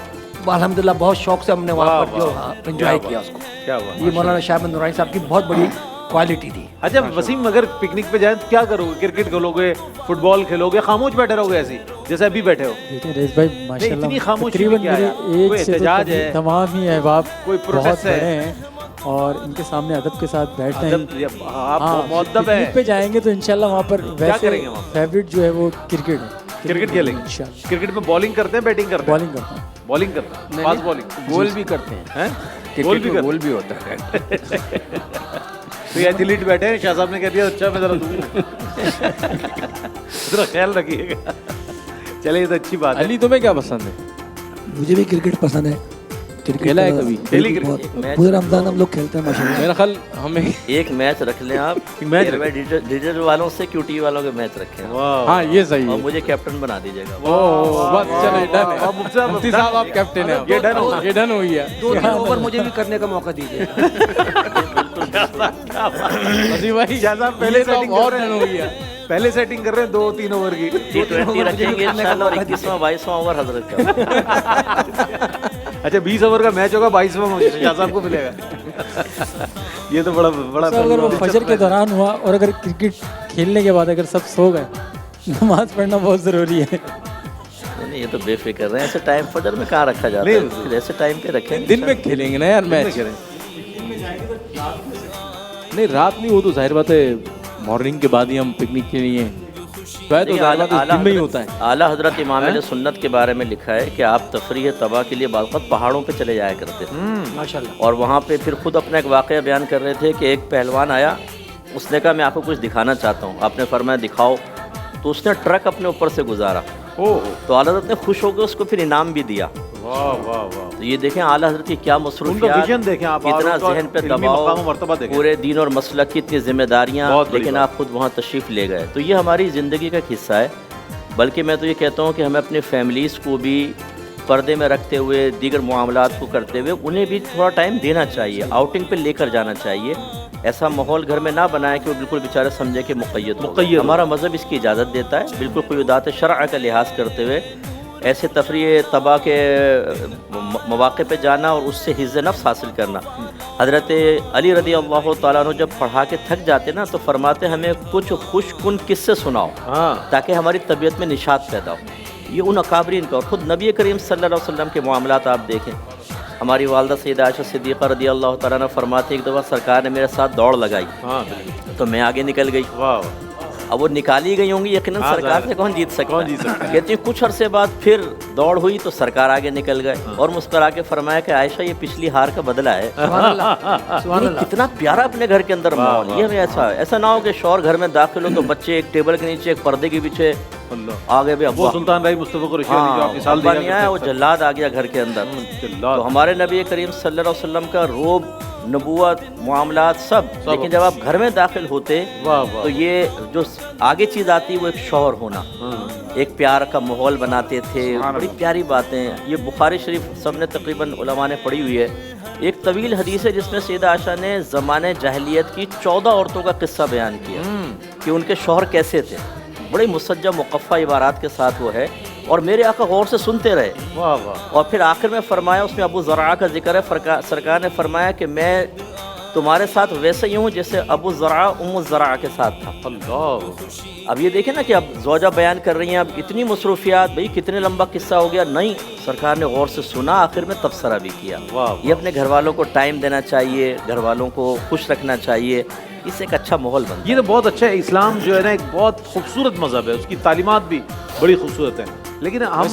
الحمدللہ بہت شوق سے ہم نے وہاں پر جو انجوائے کیا اس کو. یہ مولانا شاہ احمد نورانی صاحب کی بہت بڑی کوالٹی تھی. اچھا وسیم, اگر پکنک پہ جائیں تو کیا کرو گے؟ کرکٹ کھیلو گے, فٹ بال کھیلو گے, خاموش بیٹھے رہو گے ایسے جیسے ابھی بیٹھے ہو؟ ریس بھائی ماشاءاللہ تقریباً میرے ایج سے تمام ہی احباب بہت بڑے ہیں اور ان کے سامنے ادب کے ساتھ بیٹھتے ہیں. پکنک پہ جائیں گے تو انشاءاللہ وہاں پر ویسے فیوریٹ جو ہے وہ کرکٹ ہے. کرکٹ کھیلیں گے. کرکٹ میں بالنگ کرتے ہیں بیٹنگ کرتے ہیں؟ بالنگ کرتا ہوں. بالنگ کرتا ہے, فاسٹ بالنگ. گول بھی کرتے ہیں, گول بھی ہوتا ہے. تو یہ ایتھلیٹ بیٹھے ہیں, شاہ صاحب نے کہہ دیا اچھا میں ذرا دوں, ذرا خیال رکھیے گا. چلے یہ تو اچھی بات ہے. علی تمہیں کیا پسند ہے؟ مجھے بھی کرکٹ پسند ہے. کھیلا ہے کبھی؟ پورے رمضان ہم لوگ کھیلتے ہیں ماشاءاللہ. میرا خیال ہمیں ایک میچ رکھ لیں آپ, ڈیجیٹل والوں سے کیو ٹی وی والوں کے میچ رکھیں. ہاں یہ صحیح ہے, اور مجھے کیپٹن بنا دیجیے گا. بس چلے ڈن ہے, مفتی صاحب آپ کیپٹن ہیں. یہ ڈن ہو گیا. 2-3 اوور مجھے بھی کرنے کا موقع دیجیے. بھائی شاہ صاحب پہلے سیٹنگ اور ڈن ہو گیا, پہلے سیٹنگ کر رہے ہیں 2-3 اوور کی. T20 رکھیں گے انشاءاللہ, اور 21واں 22واں اوور حضرت کا. اچھا 20 اوور کا میچ ہوگا, 22واں شاہ صاحب کو ملے گا. یہ تو بڑا اگر وہ فجر کے دوران ہوا اور اگر کرکٹ کھیلنے کے بعد اگر سب سو گئے, نماز پڑھنا بہت ضروری ہے. نہیں یہ تو بے فکر رہے ہیں, ایسے ٹائم فجر میں کہاں رکھا جاتا ہے, ایسے ٹائم پہ رکھیں. دن میں کھیلیں گے نا یار میچ. نہیں رات نہیں, وہ تو ظاہر بات ہے مارننگ کے بعد ہی ہم پکنک کے لیے اعلیٰ حضرت امام علیہ سنت کے بارے میں لکھا ہے کہ آپ تفریح طبع کے لیے بعض وقت پہاڑوں پہ چلے جایا کرتے تھے ماشاءاللہ. اور وہاں پہ پھر خود اپنا ایک واقعہ بیان کر رہے تھے کہ ایک پہلوان آیا, اس نے کہا میں آپ کو کچھ دکھانا چاہتا ہوں. آپ نے فرمایا دکھاؤ, تو اس نے ٹرک اپنے اوپر سے گزارا, تو اعلیٰ حضرت نے خوش ہو کے اس کو پھر انعام بھی دیا. تو یہ دیکھیں اعلیٰ حضرت کی کیا مصروفیات, کتنا ذہن پہ دباؤ, پورے دین اور مسلک کی اتنی ذمہ داریاں, لیکن آپ خود وہاں تشریف لے گئے. تو یہ ہماری زندگی کا ایک حصہ ہے. بلکہ میں تو یہ کہتا ہوں کہ ہمیں اپنے فیملیز کو بھی پردے میں رکھتے ہوئے, دیگر معاملات کو کرتے ہوئے انہیں بھی تھوڑا ٹائم دینا چاہیے, آؤٹنگ پہ لے کر جانا چاہیے. ایسا ماحول گھر میں نہ بنائے کہ وہ بالکل بیچارے سمجھے کہ مقید. ہمارا مذہب اس کی اجازت دیتا ہے, بالکل قیودات شرع کا لحاظ کرتے ہوئے ایسے تفریح طبع کے مواقع پہ جانا اور اس سے حفظ نفس حاصل کرنا. حضرت علی رضی اللہ تعالیٰ عنہ جب پڑھا کے تھک جاتے نا تو فرماتے ہمیں کچھ خوش کن قصے سناؤ تاکہ ہماری طبیعت میں نشاط پیدا ہو. یہ ان اکابرین کا, اور خود نبی کریم صلی اللہ علیہ وسلم کے معاملات آپ دیکھیں. ہماری والدہ سیدہ عائشہ صدیقہ رضی اللہ تعالیٰ عنہ فرماتے ایک دفعہ سرکار نے میرے ساتھ دوڑ لگائی تو میں آگے نکل گئی. اب وہ نکالی گئی ہوں گی یقیناً, سرکار سے کون جیت سکتا ہے. کہتی ہیں کچھ عرصے بعد پھر دوڑ ہوئی تو سرکار آگے نکل گئے اور مسکرا کے فرمایا کہ عائشہ یہ پچھلی ہار کا بدلہ ہے. کتنا پیارا اپنے گھر کے اندر ماحول. یہ ہمیں ایسا نہ ہو کہ شوہر گھر میں داخل ہو تو بچے ایک ٹیبل کے نیچے, ایک پردے کے پیچھے آگے بھی ابا سلطان بھائی مصطفیٰ نہیں آیا, وہ جلاد آ گیا گھر کے اندر. تو ہمارے نبی کریم صلی اللہ علیہ وسلم کا روب, نبوت, معاملات سب, لیکن جب آپ گھر میں داخل ہوتے تو یہ جو آگے چیز آتی وہ ایک شوہر ہونا, ایک پیار کا ماحول بناتے تھے. بڑی پیاری باتیں. یہ بخاری شریف سب نے تقریباً علماء نے پڑھی ہوئی ہے. ایک طویل حدیث ہے جس میں سیدہ عائشہ نے زمانے جاہلیت کی 14 عورتوں کا قصہ بیان کیا کہ ان کے شوہر کیسے تھے. بڑے مسجع مقفع عبارات کے ساتھ وہ ہے, اور میرے آقا غور سے سنتے رہے. اور پھر آخر میں فرمایا, اس میں ابو زرعہ کا ذکر ہے, سرکار نے فرمایا کہ میں تمہارے ساتھ ویسے ہی ہوں جیسے ابو زرعہ ام زرعہ کے ساتھ تھا. اب یہ دیکھیں نا کہ اب زوجہ بیان کر رہی ہیں, اب اتنی مصروفیات, بھئی کتنے لمبا قصہ ہو گیا. نہیں, سرکار نے غور سے سنا, آخر میں تبصرہ بھی کیا. یہ اپنے گھر والوں کو ٹائم دینا چاہیے, گھر والوں کو خوش رکھنا چاہیے. اس سے ایک اچھا ماحول بنتا ہے. یہ تو بہت اچھا ہے. اسلام جو ہے نا ایک بہت خوبصورت مذہب ہے, اس کی تعلیمات بھی بڑی خوبصورت ہیں. لیکن ہم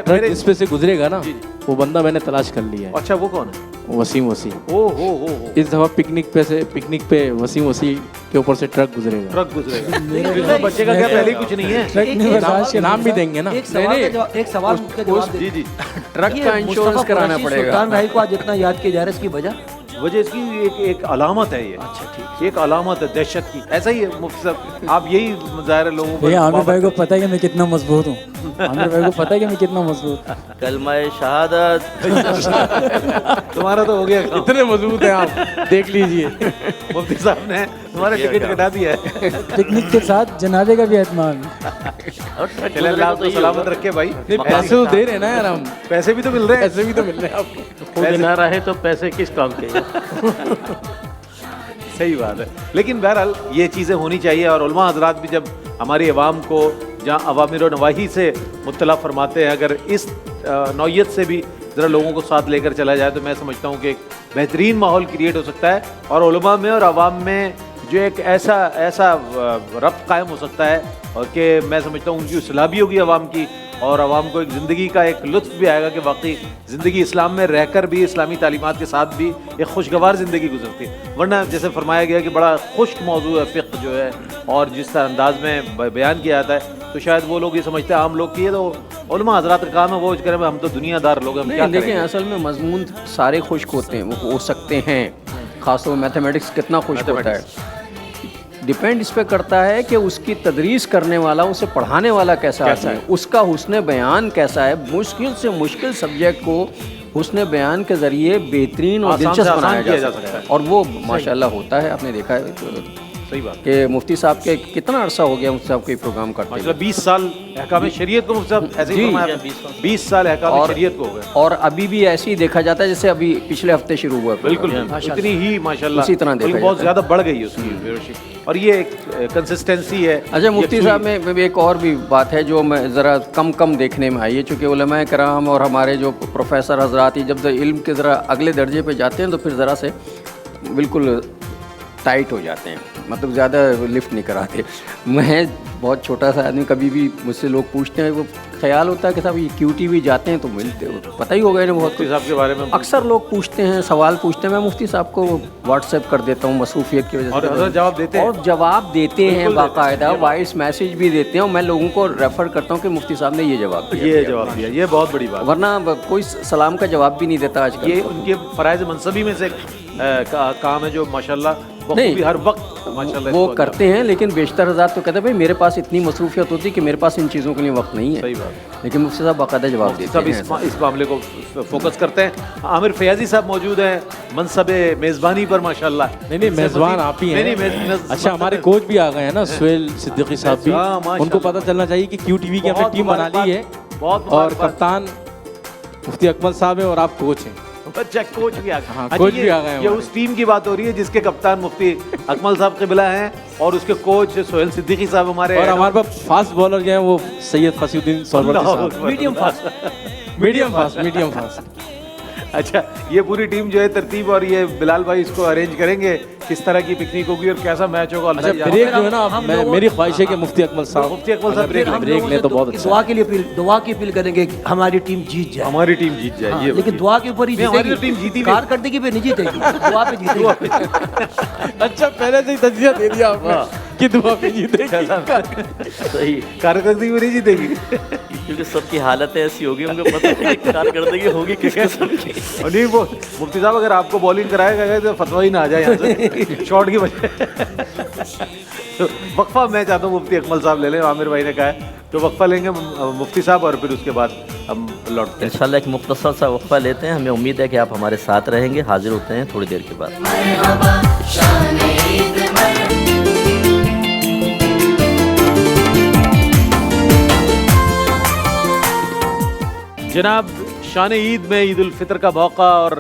ٹرک اس پہ سے گزرے گا نا, وہ بندہ میں نے تلاش کر لیا ہے. اچھا وہ کون ہے؟ وسیم. او ہو. اس دفعہ پکنک پہ وسیم کے اوپر سے ٹرک گزرے گا. بچے کا کیا پہلے کچھ نہیں ہے, نام بھی دیں گے نا. ایک سوال کا جواب جی جی. ٹرک کا انشورنس کرانا پڑے گا. سلطان بھائی کو آج اتنا یاد کیا جا رہا ہے, اس کی وجہ اس کی ایک علامت ہے. یہ اچھا ٹھیک, ایک علامت ہے دہشت کی. ایسا ہی ہے مفتی صاحب, آپ یہی ظاہر ہے لوگوں کو. عامر بھائی کو پتہ ہے کہ میں کتنا مضبوط ہوں. عامر بھائی کو پتہ ہے کہ میں کتنا مضبوط ہوں. کلمہ شہادت تمہارا تو ہو گیا. اتنے مضبوط ہیں آپ, دیکھ لیجئے. مفتی صاحب نے تمہارا ٹکٹ کٹا دیا ہے. پکنک کے ساتھ جنازے کا بھی اہتمام. چلے اللہ آپ کو سلامت رکھے بھائی. پیسے تو دے رہے ہیں نا یار ہم, پیسے بھی تو مل رہے ہیں. پیسے بھی تو مل رہے ہیں آپ کو. خود نہ رہے تو پیسے کس کام کے. صحیح بات ہے. لیکن بہرحال یہ چیزیں ہونی چاہیے, اور علماء حضرات بھی جب ہماری عوام کو جہاں اوامر و نواہی سے مطلع فرماتے ہیں, اگر اس نوعیت سے بھی ذرا لوگوں کو ساتھ لے کر چلا جائے تو میں سمجھتا ہوں کہ ایک بہترین ماحول کریٹ ہو سکتا ہے, اور علماء میں اور عوام میں جو ایک ایسا ربط قائم ہو سکتا ہے, اور کہ میں سمجھتا ہوں ان کی اصلاح بھی ہوگی عوام کی, اور عوام کو ایک زندگی کا ایک لطف بھی آئے گا کہ واقعی زندگی اسلام میں رہ کر بھی, اسلامی تعلیمات کے ساتھ بھی ایک خوشگوار زندگی گزرتی ہے. ورنہ جیسے فرمایا گیا کہ بڑا خشک موضوع ہے فقہ جو ہے, اور جس طرح انداز میں بیان کیا جاتا ہے, تو شاید وہ لوگ یہ سمجھتے ہیں عام لوگ کہ یہ تو علماء حضرات کا کام ہے, وہ کریں ہم تو دنیا دار لوگ ہیں, ہم کیا کریں. دیکھیں اصل میں مضمون سارے خشک ہوتے ہیں, وہ ہو سکتے ہیں, خاص طور میتھمیٹکس کتنا خشک ہوتا ہے. ڈیپینڈ اس پہ کرتا ہے کہ اس کی تدریس کرنے والا, اسے پڑھانے والا کیسا ہے, اس کا حسن بیان کیسا ہے. مشکل سے مشکل سبجیکٹ کو حسن بیان کے ذریعے بہترین اور دلچسپ بنایا جا سکتا ہے, اور وہ ماشاءاللہ ہوتا ہے. آپ نے دیکھا ہے صحیح بات کہ مفتی صاحب کے کتنا عرصہ ہو گیا مفتی صاحب کے پروگرام کرتے ہیں. 20 سال احکام شریعت کو مفتی صاحب ایسے ہی فرمایا, 20 سال احکام شریعت کو ہو گئے, اور ابھی بھی ایسے ہی دیکھا جاتا ہے جیسے ابھی پچھلے ہفتے شروع ہوا. بالکل اتنی ہی ماشاءاللہ اسی طرح دیکھا بہت زیادہ بڑھ گئی اس کی ویورشپ, اور یہ ایک کنسسٹنسی ہے. اچھا مفتی صاحب میں ایک اور بھی بات ہے جو میں ذرا کم دیکھنے میں آئی ہے, چونکہ علماء کرام اور ہمارے جو پروفیسر حضرات جب علم کے ذرا اگلے درجے پہ جاتے ہیں تو پھر ذرا سے بالکل ٹائٹ ہو جاتے ہیں, مطلب زیادہ لفٹ نہیں کراتے. میں بہت چھوٹا سا آدمی, کبھی بھی مجھ سے لوگ پوچھتے ہیں, وہ خیال ہوتا ہے کہ صاحب یہ کیو ٹی وی جاتے ہیں تو ملتے ہو, پتہ ہی ہوگا انہیں بہت مفتی صاحب کے بارے میں اکثر لوگ پوچھتے ہیں, سوال پوچھتے ہیں. میں مفتی صاحب کو واٹس ایپ کر دیتا ہوں مصروفیت کی وجہ سے, اور جواب دیتے ہیں, اور جواب دیتے ہیں باقاعدہ, وائس میسیج بھی دیتے ہیں, اور میں لوگوں کو ریفر کرتا ہوں کہ مفتی صاحب نے یہ جواب دیا. یہ بہت بڑی بات, ورنہ کوئی سلام کا جواب بھی نہیں دیتا آج کل. یہ ان کے فرائض منصبی میں سے کام ہے جو ماشاءاللہ نہیں ہر وقت ماشاءاللہ وہ کرتے ہیں. لیکن بیشتر حضرات تو کہتے ہیں بھائی میرے پاس اتنی مصروفیت ہوتی ہے کہ میرے پاس ان چیزوں کے لیے وقت نہیں ہے. صحیح بات. لیکن مفتی صاحب باقاعدہ جواب دیتے ہیں, سب اس معاملے کو فوکس کرتے ہیں. عامر فیاضی صاحب موجود ہیں منصب میزبانی پر ماشاءاللہ. نہیں میزبان آپ ہی ہیں. اچھا ہمارے کوچ بھی آ گئے ہیں نا, سہیل صدیقی صاحب بھی, ان کو پتہ چلنا چاہیے کہ کیو ٹی وی کی ہم نے ٹیم بنا لی ہے, اور کپتان مفتی اکمل صاحب ہیں اور آپ کوچ ہیں. اچھا کوچ بھی آ گئے. ہاں کوچ بھی آ گئے ہیں. یہ اس ٹیم کی بات ہو رہی ہے جس کے کپتان مفتی اکمل صاحب قبلہ ہیں, اور اس کے کوچ سہیل صدیقی صاحب ہمارے, اور ہمارے پاس فاسٹ بالر جو ہیں وہ سید فصیح الدین سورورتی صاحب. Medium fast. اچھا یہ پوری ٹیم جو ہے ترتیب, اور یہ بلال بھائی اس کو ارینج کریں گے کس طرح کی پکنک ہوگی اور کیسا میچ ہوگا. اچھا بریک جو ہے نا, میری خواہش ہے کہ مفتی اکمل صاحب بریک لیں تو بہت اچھا. دعا کی اپیل کریں گے ہماری ٹیم جیت جائے. ہماری ٹیم جیت جائے, لیکن دعا کے اوپر ہی جیتے گی, کارکردگی پہ نہیں جیتے گی, دعا پہ جیتے گی. اچھا پہلے سے ہی تجزیہ دے دیا آپ نے کہ دعا پہ جیتے گی. صحیح, کارکردگی پہ نہیں جیتے گی, کیونکہ سب کی حالتیں ایسی ہوگی, ان کو پتہ ہے کہ کارکردگی ہوگی کس قسم کی. اور نہیں وہ مفتی صاحب اگر آپ کو بالنگ کرائے گا تو فتویٰ ہی نہ آ جائے یہاں سے شاٹ کی وجہ. وقفہ میں چاہتا ہوں مفتی اکمل صاحب لے لیں, عامر بھائی نے کہا ہے تو وقفہ لیں گے مفتی صاحب, اور پھر اس کے بعد ہم لوٹتے ہیں. انشاءاللہ ایک مختصر سا وقفہ لیتے ہیں. ہمیں امید ہے کہ آپ ہمارے ساتھ رہیں گے. حاضر ہوتے ہیں تھوڑی دیر کے بعد. جناب شان عید میں عید الفطر کا موقع, اور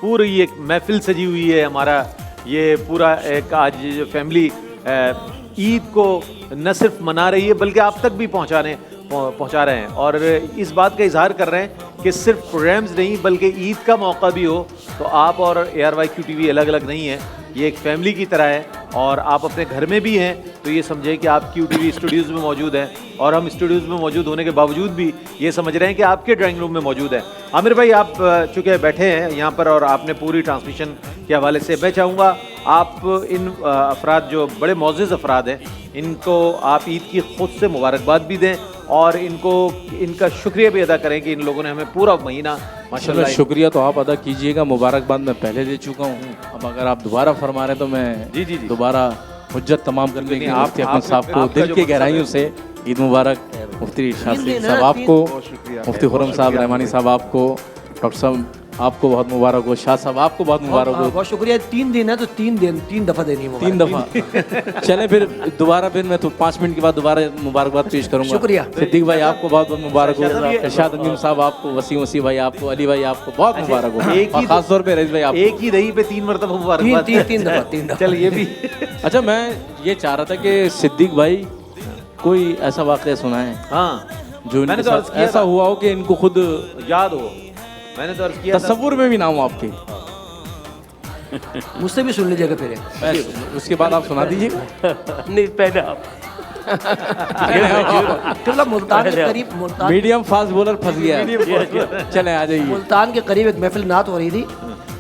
پوری ایک محفل سجی ہوئی ہے. ہمارا یہ پورا ایک آج جو فیملی عید کو نہ صرف منا رہی ہے بلکہ آپ تک بھی پہنچا رہے ہیں, اور اس بات کا اظہار کر رہے ہیں کہ صرف پروگرامز نہیں بلکہ عید کا موقع بھی ہو تو آپ اور ARY QTV الگ الگ نہیں ہیں, یہ ایک فیملی کی طرح ہے. اور آپ اپنے گھر میں بھی ہیں تو یہ سمجھیں کہ آپ کیو ٹی وی اسٹوڈیوز میں موجود ہیں، اور ہم اسٹوڈیوز میں موجود ہونے کے باوجود بھی یہ سمجھ رہے ہیں کہ آپ کے ڈرائنگ روم میں موجود ہے۔ عامر بھائی آپ چونکہ بیٹھے ہیں یہاں پر اور آپ نے پوری ٹرانسمیشن کے حوالے سے، میں چاہوں گا آپ ان افراد جو بڑے معزز افراد ہیں ان کو آپ عید کی خود سے مبارکباد بھی دیں اور ان کا شکریہ بھی ادا کریں کہ ان لوگوں نے ہمیں پورا مہینہ ماشاءاللہ۔ شکریہ تو آپ ادا کیجئے گا، مبارکباد میں پہلے دے چکا ہوں، اب اگر آپ دوبارہ فرما رہے ہیں تو میں دوبارہ حجت تمام کرنے کے مفتی احمد صاحب کو دل کی گہرائیوں سے عید مبارک۔ مفتی شاذلی صاحب آپ کو، مفتی خرم صاحب، رحمانی صاحب آپ کو، ڈاکٹر صاحب آپ کو بہت مبارک ہو، شاہ صاحب آپ کو بہت مبارک ہو۔ بہت شکریہ۔ 3 دن ہے تو 3 دفعہ دینی ہے، 3 دفعہ۔ چلیں پھر دوبارہ، پھر میں تو 5 منٹ کے بعد دوبارہ مبارکباد پیش کروں گا۔ شکریہ۔ صدیق بھائی آپ کو بہت بہت مبارک ہو، ارشاد انجم صاحب آپ کو، وسیم بھائی آپ کو، علی بھائی آپ کو بہت مبارک ہو، اور خاص طور پہ رئیس بھائی آپ کو ایک ہی دہی پہ 3 مرتبہ مبارکباد۔ 3 دفعہ۔ چل یہ بھی اچھا، میں یہ چاہ رہا تھا کہ صدیق بھائی کوئی ایسا واقعہ سنائیں ہاں جو ان کے ساتھ ایسا ہوا ہو کہ ان کو خود یاد ہو۔ میں نے تو عرض کیا تصور میں بھی نہ ہوں آپ کے، مجھ سے بھی سن لیجیے گا پھر، اس کے بعد آپ سنا دیجیے۔ نہیں پہلے آپ ملتان کے قریب، میڈیم فاسٹ بولر پھنس گیا، چلیں آ جائیے۔ ملتان کے قریب ایک محفل نعت ہو رہی تھی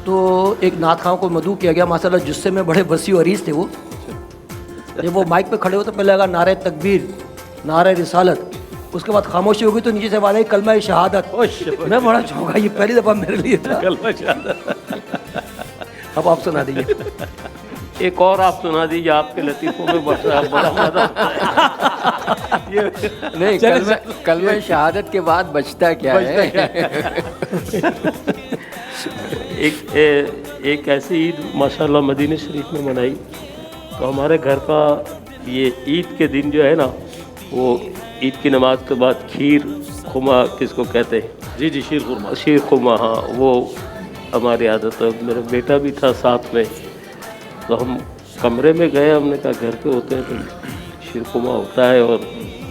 تو ایک نعت خواں کو مدعو کیا گیا، ماشاءاللہ جسے میں بڑے وسیع و عریض تھے وہ۔ جب وہ مائک پہ کھڑے ہو تو پہلے لگا نعرہ تکبیر، نعرہ رسالت، اس کے بعد خاموشی ہوگی تو نیچے سے آواز آئی کلمہ شہادت۔ میں بڑا چونکا، یہ پہلی دفعہ میرے لیے تھا کلمہ شہادت۔ اب آپ سنا دیجیے ایک اور، آپ سنا دیجیے، آپ کے لطیفوں میں بڑا مزہ آتا ہے۔ نہیں، کلمہ شہادت کے بعد بچتا کیا ہے؟ ایک ایسی عید ماشاءاللہ مدینہ شریف میں منائی تو ہمارے گھر کا یہ عید کے دن جو ہے نا، وہ عید کی نماز کے بعد کھیر خورما کس کو کہتے ہیں، جی شیر خورما، شیر خورما، ہاں وہ ہماری عادت ہے۔ میرا بیٹا بھی تھا ساتھ میں، تو ہم کمرے میں گئے، ہم نے کہا گھر پہ ہوتے ہیں تو شیر خورما ہوتا ہے، اور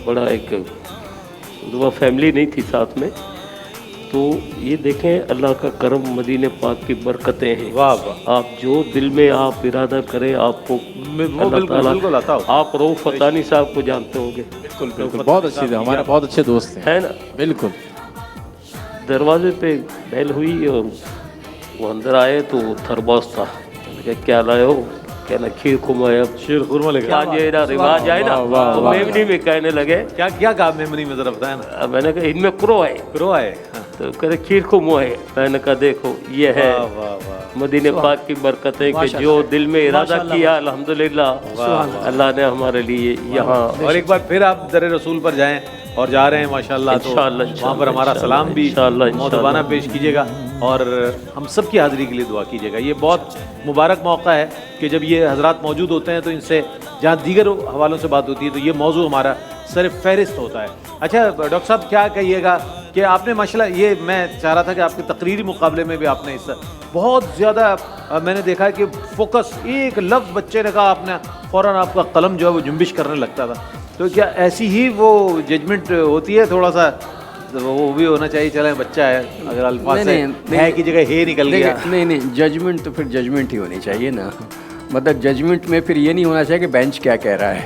بڑا ایک دعا فیملی نہیں تھی ساتھ میں، تو یہ دیکھیں اللہ کا کرم، مدینہ پاک کی برکتیں ہیں۔ واہ واہ، آپ جو دل میں آپ ارادہ کریں آپ کو اللہ تعالیٰ، آپ رؤوف فتانی صاحب کو جانتے ہوں گے، بالکل بہت اچھے تھے، ہمارے بہت اچھے دوست ہیں، ہے نا؟ بالکل۔ دروازے پہ بیل ہوئی اور وہ اندر آئے تو تھرباس تھا، کیا لائے ہو؟ کہنا کھیر خورما ہے، شیر خورما لے کیا جو رواج آئے نا، میمنی میں کہنے لگے، کیا کہا میمنی میں ذرا بتایا نا؟ میں نے کہا ان میں کرو ہے، تو کہتے کھیر خورما ہے۔ میں نے کہا دیکھو یہ ہے مدینہ پاک کی برکتیں کہ جو دل میں ارادہ کیا الحمدللہ اللہ نے ہمارے لیے یہاں۔ اور ایک بار پھر آپ در رسول پر جائیں اور جا رہے ہیں ماشاءاللہ، تو وہاں پر ہمارا سلام بھی مؤدبانہ پیش کیجیے گا اور ہم سب کی حاضری کے لیے دعا کیجیے گا۔ یہ بہت مبارک موقع ہے کہ جب یہ حضرات موجود ہوتے ہیں تو ان سے جہاں دیگر حوالوں سے بات ہوتی ہے تو یہ موضوع ہمارا سر فہرست ہوتا ہے۔ اچھا ڈاکٹر صاحب کیا کہیے گا کہ آپ نے ماشاءاللہ، یہ میں چاہ رہا تھا کہ آپ کے تقریری مقابلے میں بھی آپ نے اس بہت زیادہ، میں نے دیکھا کہ فوکس، ایک لفظ بچے نے کہا آپ نے فوراً آپ کا قلم جو ہے وہ جنبش کرنے لگتا تھا، تو کیا ایسی ہی وہ ججمنٹ ہوتی ہے؟ تھوڑا سا وہ بھی ہونا چاہیے، چلیں بچہ ہے، اگر الفاظ ہے کی جگہ ہے نکل گیا، نہیں ججمنٹ تو پھر ججمنٹ ہی ہونی چاہیے نا، مطلب ججمنٹ میں پھر یہ نہیں ہونا چاہیے کہ بینچ کیا کہہ رہا ہے،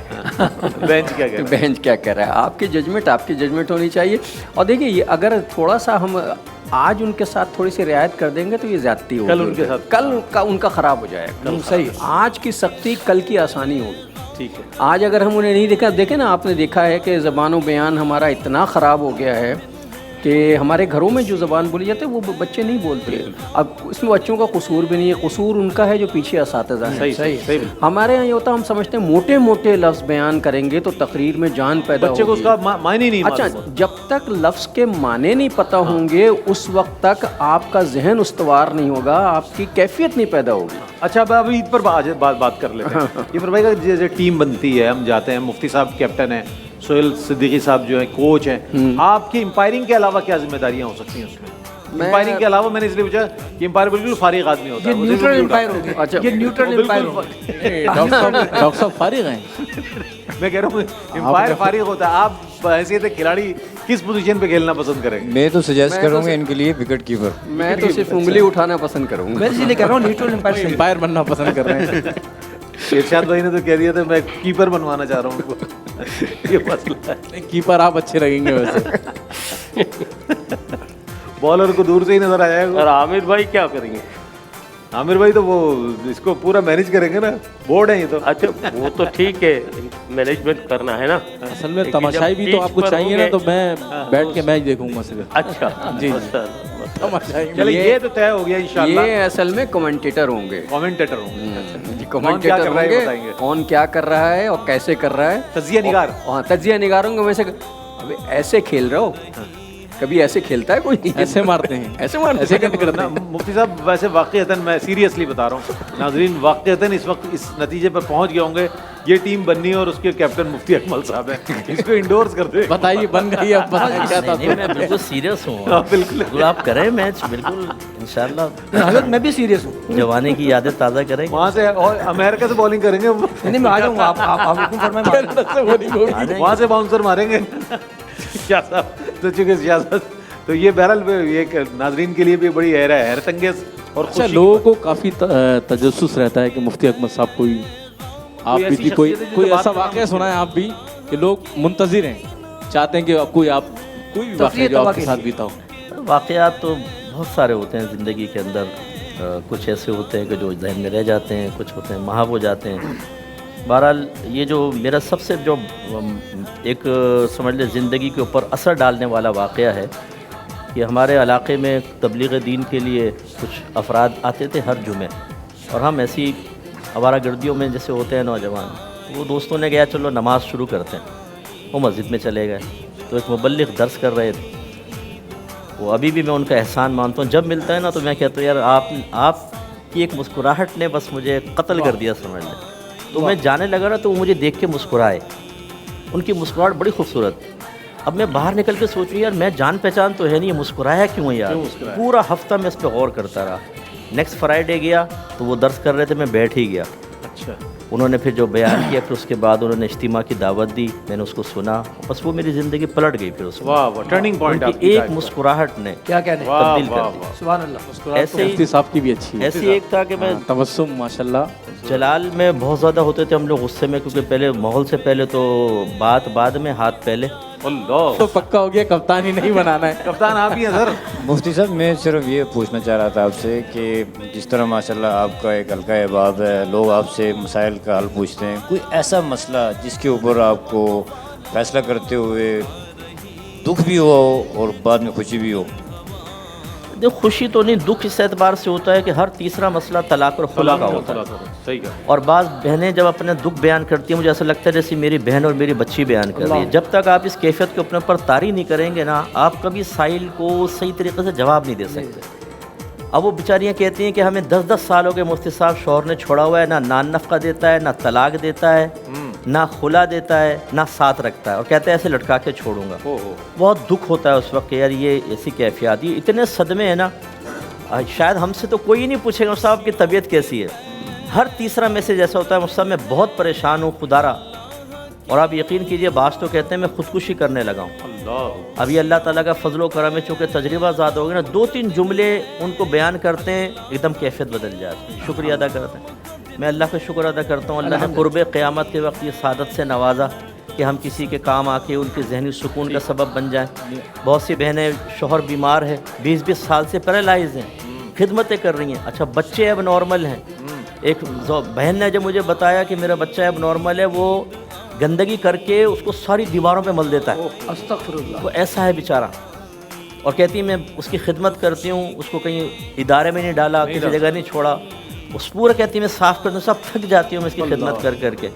بینچ کیا کہہ رہا ہے، آپ کی ججمنٹ ہونی چاہیے۔ اور دیکھیے یہ اگر تھوڑا سا ہم آج ان کے ساتھ تھوڑی سی رعایت کر دیں گے تو یہ زیادتی ہوگی، کل ان کے ساتھ، کل کا ان کا خراب ہو جائے گا۔ صحیح، آج کی سختی کل کی آسانی ہوگی۔ ٹھیک ہے، آج اگر ہم انہیں نہیں دیکھا، دیکھیں نا، آپ نے دیکھا ہے کہ زبان و بیان ہمارا اتنا خراب ہو گیا ہے کہ ہمارے گھروں میں جو زبان بولی جاتی ہے وہ بچے نہیں بولتے۔ اب اس میں بچوں کا قصور بھی نہیں ہے، قصور ان کا ہے جو پیچھے اساتذہ ہیں۔ صحیح۔ ہمارے یہاں یہ ہوتا ہے، ہم سمجھتے ہیں موٹے موٹے لفظ بیان کریں گے تو تقریر میں جان پیدا ہوگی، بچے کو اس کا معنی نہیں معلوم۔ اچھا، جب تک لفظ کے معنی نہیں پتہ ہوں گے اس وقت تک آپ کا ذہن استوار نہیں ہوگا، آپ کی کیفیت نہیں پیدا ہوگی۔ اچھا اب عید پر بات کر لیتے ہیں۔ یہ بھائی کا جیسے ٹیم بنتی ہے، ہم جاتے ہیں، مفتی صاحب کیپٹن ہیں، سہیل صدیقی صاحب جو ہیں کوچ ہیں، آپ کی امپائرنگ کے علاوہ کیا ذمہ داریاں ہو سکتی ہیں اس میں؟ امپائرنگ کے علاوہ میں نے اس لیے پوچھا کہ امپائر بالکل فارغ آدمی ہوتا ہے، یہ نیوٹرل امپائر ہو گیا۔ اچھا، یہ نیوٹرل امپائر ہو گیا۔ ڈاکٹر صاحب فارغ ہیں؟ میں کہہ رہا ہوں امپائر فارغ ہوتا ہے، آپ حیثیت کھلاڑی کس پوزیشن پہ کھیلنا پسند کریں گے؟ میں تو سجیسٹ کروں گا ان کے لیے وکٹ کیپر۔ میں تو صرف انگلی اٹھانا پسند کروں گا۔ میں اسی لیے کہہ رہا ہوں نیوٹرل امپائر بننا پسند کر رہے ہیں۔ ارشاد بھائی نے تو کہہ دیا تھا میں کیپر بنوانا چاہ رہا ہوں ان کو. یہ مسئلہ ہے. کیپر آپ اچھے لگیں گے ویسے. بالر کو دور سے ہی نظر آ جائے گا. اور عامر بھائی کیا کریں گے؟ عامر بھائی تو وہ اس کو پورا مینیج کریں گے نا, بورڈ ہے یہ تو. اچھا وہ تو ٹھیک ہے, مینجمنٹ کرنا ہے نا. اصل میں تماشائی بھی تو آپ کو چاہیے نا, تو میں بیٹھ کے میچ دیکھوں گا صرف. اچھا جی چلے یہ تو طے ہو گیا انشاءاللہ. یہ اصل میں کومنٹیٹر ہوں گے. کومنٹیٹر ہوں گے. کومنٹیٹر ہوں گے, کون کیا کر رہا ہے اور کیسے کر رہا ہے. تجزیہ نگار. ہاں تجزیہ نگار ہوں گے. ویسے ابھی ایسے کھیل رہے ہو, کبھی ایسے کھیلتا ہے کوئی؟ ایسے مارتے ہیں, ایسے مارتے ہیں. مفتی صاحب ویسے واقعتاً میں سیریسلی بتا رہا ہوں ناظرین, واقعتاً اس وقت اس نتیجے پر پہنچ گئے ہوں گے یہ ٹیم بننی ہے اور اس کے کیپٹن مفتی اکمل صاحب ہیں. اس کو انڈورس کر دیں. بتائیے بن گئی اب کیا تھا. میں بالکل سیریس ہوں. بالکل آپ کریں میچ بالکل انشاءاللہ. حضرت میں بھی سیریس ہوں. جوانی کی یادیں تازہ کریں. وہاں سے اور امریکہ سے بالنگ کریں گے. نہیں میں آ جاؤں گا, آپ حکم فرمائیں. وہاں سے باؤنسر ماریں گے. شاہ صاحب تو چونکہ شاہ صاحب تو یہ بہرحال یہ ناظرین کے لیے بھی بڑی حیرت انگیز اور خوشی. لوگوں کو کافی تجسس رہتا ہے کہ مفتی اکمل صاحب کوئی آپ بھی کوئی ایسا واقعہ سنا ہے آپ بھی کہ لوگ منتظر ہیں, چاہتے ہیں کہ کوئی بھی واقعہ جو آپ کے ساتھ بیتا ہو. واقعات تو بہت سارے ہوتے ہیں زندگی کے اندر. کچھ ایسے ہوتے ہیں کہ جو ذہن میں رہ جاتے ہیں, کچھ ہوتے ہیں محو ہو جاتے ہیں. بہرحال یہ جو میرا سب سے جو ایک سمجھ لیں زندگی کے اوپر اثر ڈالنے والا واقعہ ہے کہ ہمارے علاقے میں تبلیغ دین کے لیے کچھ افراد آتے تھے ہر جمعے, اور ہم ایسی آوارہ گردیوں میں جیسے ہوتے ہیں نوجوان, وہ دوستوں نے کہا چلو نماز شروع کرتے ہیں. وہ مسجد میں چلے گئے تو ایک مبلغ درس کر رہے تھے. وہ ابھی بھی میں ان کا احسان مانتا ہوں, جب ملتا ہے نا تو میں کہتا ہوں یار آپ کی ایک مسکراہٹ نے بس مجھے قتل کر دیا سمجھ لیں. تو میں جانے لگا نا تو وہ مجھے دیکھ کے مسکرائے. ان کی مسکراہٹ بڑی خوبصورت. اب میں باہر نکل کے سوچوں یار میں جان پہچان تو ہے نہیں, یہ مسکرایا کیوں ہے یار. پورا ہفتہ میں اس پہ غور کرتا رہا. نیکسٹ فرائیڈے گیا تو وہ درس کر رہے تھے, میں بیٹھ ہی گیا. اچھا انہوں نے پھر جو بیان کیا پھر اس کے بعد انہوں نے اجتماع کی دعوت دی, میں نے اس کو سنا, بس وہ میری زندگی پلٹ گئی. پھر اس واہ ٹرننگ پوائنٹ ایک مسکراہٹ نے کیا کہنے تبدیل کر دی. سبحان اللہ. ایسے ہی صاحب کی بھی اچھی ایسی ایک تھا کہ میں تبسم ماشاءاللہ جلال میں بہت زیادہ ہوتے تھے ہم لوگ غصے میں, کیونکہ پہلے ماحول سے پہلے تو بات بعد میں ہاتھ پہلے. تو پکا ہو گیا کپتان ہی نہیں بنانا ہے. کپتان آپ ہی ہیں سر. مفتی صاحب میں صرف یہ پوچھنا چاہ رہا تھا آپ سے کہ جس طرح ماشاءاللہ آپ کا ایک حلقہ احباب ہے, لوگ آپ سے مسائل کا حل پوچھتے ہیں, کوئی ایسا مسئلہ جس کے اوپر آپ کو فیصلہ کرتے ہوئے دکھ بھی ہو اور بعد میں خوشی بھی ہو؟ دیکھ خوشی تو نہیں, دکھ اس اعتبار سے ہوتا ہے کہ ہر تیسرا مسئلہ طلاق اور خلا کا ہوتا ہے. صحیح کہا. اور بعض بہنیں جب اپنے دکھ بیان کرتی ہیں مجھے ایسا لگتا ہے جیسے میری بہن اور میری بچی بیان کر رہی ہے. جب تک آپ اس کیفیت کے اپنے اوپر طاری نہیں کریں گے نا, آپ کبھی سائل کو صحیح طریقے سے جواب نہیں دے سکتے. اب وہ بیچاریاں کہتی ہیں کہ ہمیں 10 سال ہو گئے مفتی صاحب, شوہر نے چھوڑا ہوا ہے, نہ نان نفقہ دیتا ہے, نہ طلاق دیتا ہے, نہ خلا دیتا ہے, نہ ساتھ رکھتا ہے, اور کہتے ہیں ایسے لٹکا کے چھوڑوں گا. بہت دکھ ہوتا ہے اس وقت کہ یار یہ ایسی کیفیات, یہ اتنے صدمے ہیں نا. شاید ہم سے تو کوئی نہیں پوچھے گا صاحب کی طبیعت کیسی ہے. ہر تیسرا میسیج ایسا ہوتا ہے مصعب میں بہت پریشان ہوں خدارا. اور آپ یقین کیجئے بعض تو کہتے ہیں میں خودکشی کرنے لگا ہوں. ابھی اللہ تعالیٰ کا فضل و کرم ہے, چونکہ تجربہ زیادہ ہو گیا نا, 2-3 جملے ان کو بیان کرتے ہیں ایک دم کیفیت بدل جاتی ہے. شکریہ ادا کرتے ہیں. میں اللہ کا شکر ادا کرتا ہوں, اللہ نے قرب قیامت کے وقت یہ سعادت سے نوازا کہ ہم کسی کے کام آ کے ان کے ذہنی سکون کا سبب بن جائیں. بہت سی بہنیں شوہر بیمار ہے, 20 سال سے پیرالائز ہیں, خدمتیں کر رہی ہیں. اچھا بچے اب نارمل ہیں. ایک بہن نے جب مجھے بتایا کہ میرا بچہ اب نارمل ہے, وہ گندگی کر کے اس کو ساری دیواروں پہ مل دیتا ہے. استغفر اللہ. وہ ایسا ہے بیچارہ, اور کہتی میں اس کی خدمت کرتی ہوں, اس کو کہیں ادارے میں نہیں ڈالا, کسی جگہ نہیں چھوڑا, اس پورا کہتی میں صاف کرتا ہوں, سب تھک جاتی ہوں میں اس کی خدمت کر کر کے.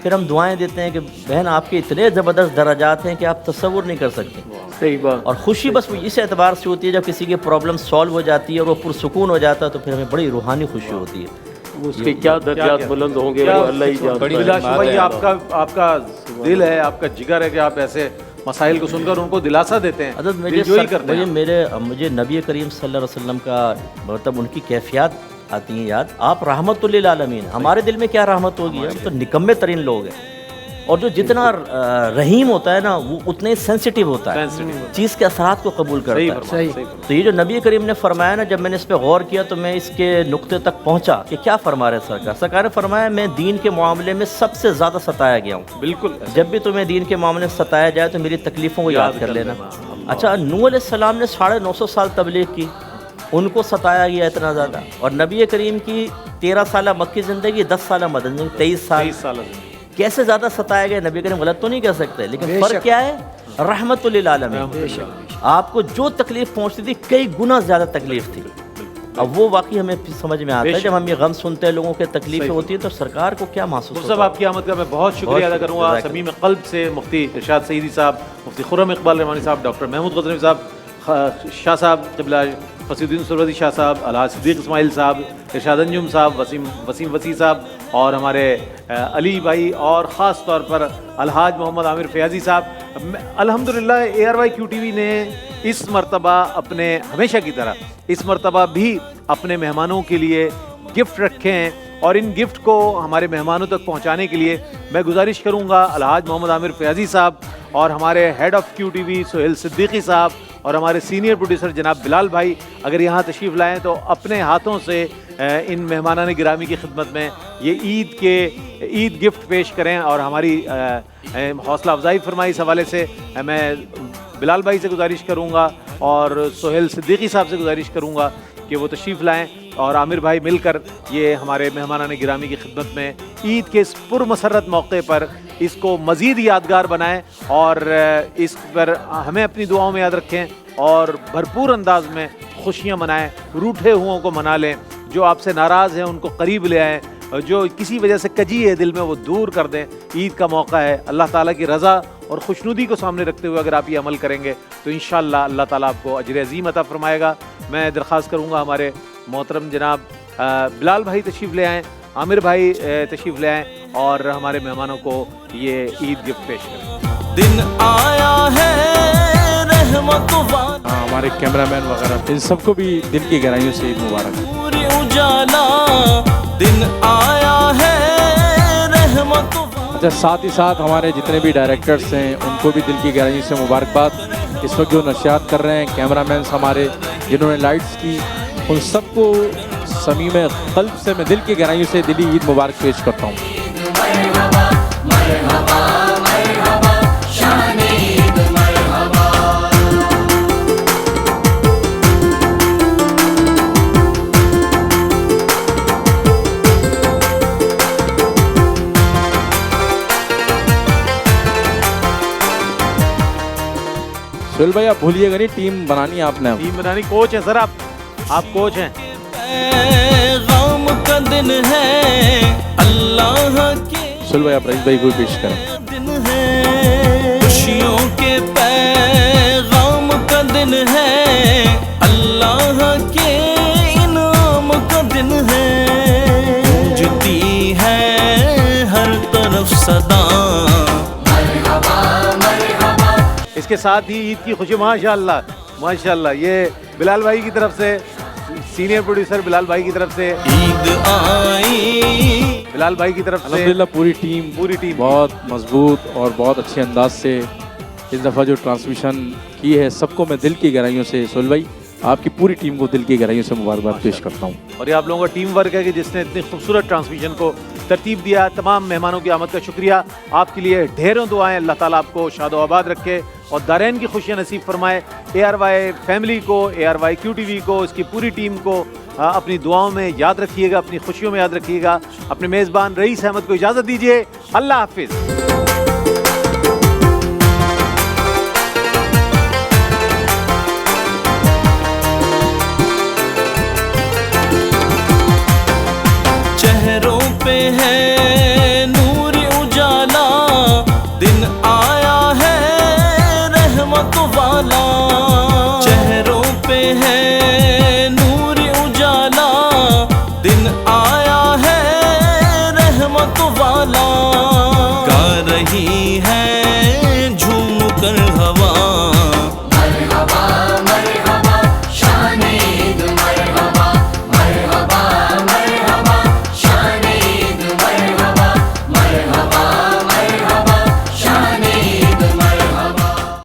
پھر ہم دعائیں دیتے ہیں کہ بہن آپ کے اتنے زبردست درجات ہیں کہ آپ تصور نہیں کر سکتے. صحیح بات. اور خوشی بس اس اعتبار سے ہوتی ہے جب کسی کی پرابلم سالو ہو جاتی ہے اور وہ پرسکون ہو جاتا ہے, تو پھر ہمیں بڑی روحانی خوشی ہوتی ہے. اس کے کیا درجات بلند ہوں گے وہ اللہ ہی جانتا ہے. آپ کا دل ہے, آپ کا جگر ہے کہ آپ ایسے مسائل کو سن کر ان کو دلاسا دیتے ہیں. مجھے نبی کریم صلی اللہ علیہ وسلم کا مطلب ان کی کیفیات آتی ہیں یاد. آپ رحمت للعالمین, ہمارے دل میں کیا رحمت ہوگی, ہم تو نکمے ترین لوگ ہیں. اور جو جتنا رحیم ہوتا ہے نا وہ اتنے سینسٹیو ہوتا ہے, چیز کے اثرات کو قبول کرتا ہے. تو یہ جو نبی کریم نے فرمایا نا, جب میں نے اس پہ غور کیا تو میں اس کے نقطے تک پہنچا کہ کیا فرما رہے سرکار. سرکار نے فرمایا میں دین کے معاملے میں سب سے زیادہ ستایا گیا ہوں. بالکل, جب بھی تمہیں دین کے معاملے میں ستایا جائے تو میری تکلیفوں کو یاد کر لینا. اچھا, نوح علیہ السلام نے 950 سال تبلیغ کی, ان کو ستایا گیا اتنا زیادہ, اور نبی کریم کی 13 سالہ مکی زندگی, 10 سالہ مدنی زندگی, 23 سال کیسے زیادہ ستایا گیا. نبی کریم غلط تو نہیں کہہ سکتے, لیکن فرق کیا ہے, رحمت للعالمین. آپ کو جو تکلیف پہنچتی تھی کئی گنا زیادہ تکلیف تھی. اب وہ واقعی ہمیں سمجھ میں آتا ہے جب ہم یہ غم سنتے ہیں لوگوں کے تکلیفیں ہوتی ہیں تو سرکار کو کیا محسوس ہوتا ہے. صاحب آپ کی آمد کا میں بہت شکریہ ادا کروں گا صمیم قلب سے. مفتی ارشاد سعیدی صاحب, مفتی خرم اقبال رحمانی صاحب, ڈاکٹر محمود غزنوی صاحب, شاہ صاحب قبلہ فصیح الدین سہروردی شاہ صاحب, الحاج صدیق اسماعیل صاحب, ارشاد انجم صاحب, وسیم وسیع صاحب, اور ہمارے علی بھائی, اور خاص طور پر الحاج محمد عامر فیاضی صاحب. الحمدللہ ARY QTV نے اس مرتبہ اپنے ہمیشہ کی طرح اس مرتبہ بھی اپنے مہمانوں کے لیے گفٹ رکھے ہیں, اور ان گفٹ کو ہمارے مہمانوں تک پہنچانے کے لیے میں گزارش کروں گا الحاج محمد عامر فیاضی صاحب اور ہمارے head of QTV Suhail Siddiqui صاحب اور ہمارے سینئر پروڈیوسر جناب بلال بھائی اگر یہاں تشریف لائیں تو اپنے ہاتھوں سے ان مہمانان گرامی کی خدمت میں یہ عید گفٹ پیش کریں, اور ہماری حوصلہ افزائی فرمائی اس حوالے سے میں بلال بھائی سے گزارش کروں گا اور سہیل صدیقی صاحب سے گزارش کروں گا کہ وہ تشریف لائیں اور عامر بھائی مل کر یہ ہمارے مہمانان گرامی کی خدمت میں عید کے اس پرمسرت موقع پر اس کو مزید یادگار بنائیں, اور اس پر ہمیں اپنی دعاؤں میں یاد رکھیں اور بھرپور انداز میں خوشیاں منائیں. روٹھے ہوں کو منا لیں, جو آپ سے ناراض ہیں ان کو قریب لے آئیں, جو کسی وجہ سے کجی ہے دل میں وہ دور کر دیں. عید کا موقع ہے, اللہ تعالیٰ کی رضا اور خوشنودی کو سامنے رکھتے ہوئے اگر آپ یہ عمل کریں گے تو انشاءاللہ اللہ تعالیٰ آپ کو اجر عظیم عطا فرمائے گا. میں درخواست کروں گا ہمارے محترم جناب بلال بھائی تشریف لے آئیں, عامر بھائی تشریف لے آئیں اور ہمارے مہمانوں کو یہ عید گفٹ پیش کریں. دن آیا ہے رحمت والا, ہمارے کیمرہ مین وغیرہ ان سب کو بھی دل کی گہرائیوں سے عید مبارک. پوری اجالا دن آیا ہے رحمت. اچھا, ساتھ ہی ساتھ ہمارے جتنے بھی ڈائریکٹرز ہیں ان کو بھی دل کی گہرائیوں سے مبارکباد. اس وقت جو نشریات کر رہے ہیں کیمرہ مینس ہمارے جنہوں نے لائٹس کی, ان سب کو صمیم قلب سے میں دل کی گہرائیوں سے دلی عید مبارک پیش کرتا ہوں. سہیل بھائی آپ بھولیے گا نہیں, ٹیم بنانی آپ نے. ٹیم بنانی, کوچ ہیں سر آپ کوچ ہیں. غم کا دن ہے اللہ کے, سہیل بھائی آپ رئیس بھائی کو پیش کریں. دن ہے خوشیوں کے پیغام کا دن ہے, اللہ کے انعام کا دن ہے. گونجتی ہے ہر طرف صدا, اس کے ساتھ ہی عید کی خوشی ماشاءاللہ یہ بلال بھائی کی طرف سے, سینئر پروڈیوسر بلال بھائی کی طرف سے عید آئی, بلال بھائی کی طرف سے الحمدللہ پوری ٹیم بہت مضبوط اور بہت اچھے انداز سے اس دفعہ جو ٹرانسمیشن کی ہے سب کو میں دل کی گہرائیوں سے, سہیل بھائی آپ کی پوری ٹیم کو دل کی گہرائیوں سے مبارکباد پیش کرتا ہوں. اور یہ آپ لوگوں کا ٹیم ورک ہے کہ جس نے اتنی خوبصورت ٹرانسمیشن کو ترتیب دیا. تمام مہمانوں کی آمد کا شکریہ, آپ کے لیے ڈھیروں دعائیں, اللہ تعالیٰ آپ کو شاد و آباد رکھے اور دارین کی خوشیاں نصیب فرمائے. ARY فیملی کو, ARY QTV کو, اس کی پوری ٹیم کو اپنی دعاؤں میں یاد رکھیے گا, اپنی خوشیوں میں یاد رکھیے گا. اپنے میزبان رئیس احمد کو اجازت دیجیے, اللہ حافظ. چہروں پہ ہے نور اجالا, دن آیا ہے رحمت والا. چہروں پہ ہے نور اجالا, دن آیا ہے رحمت والا.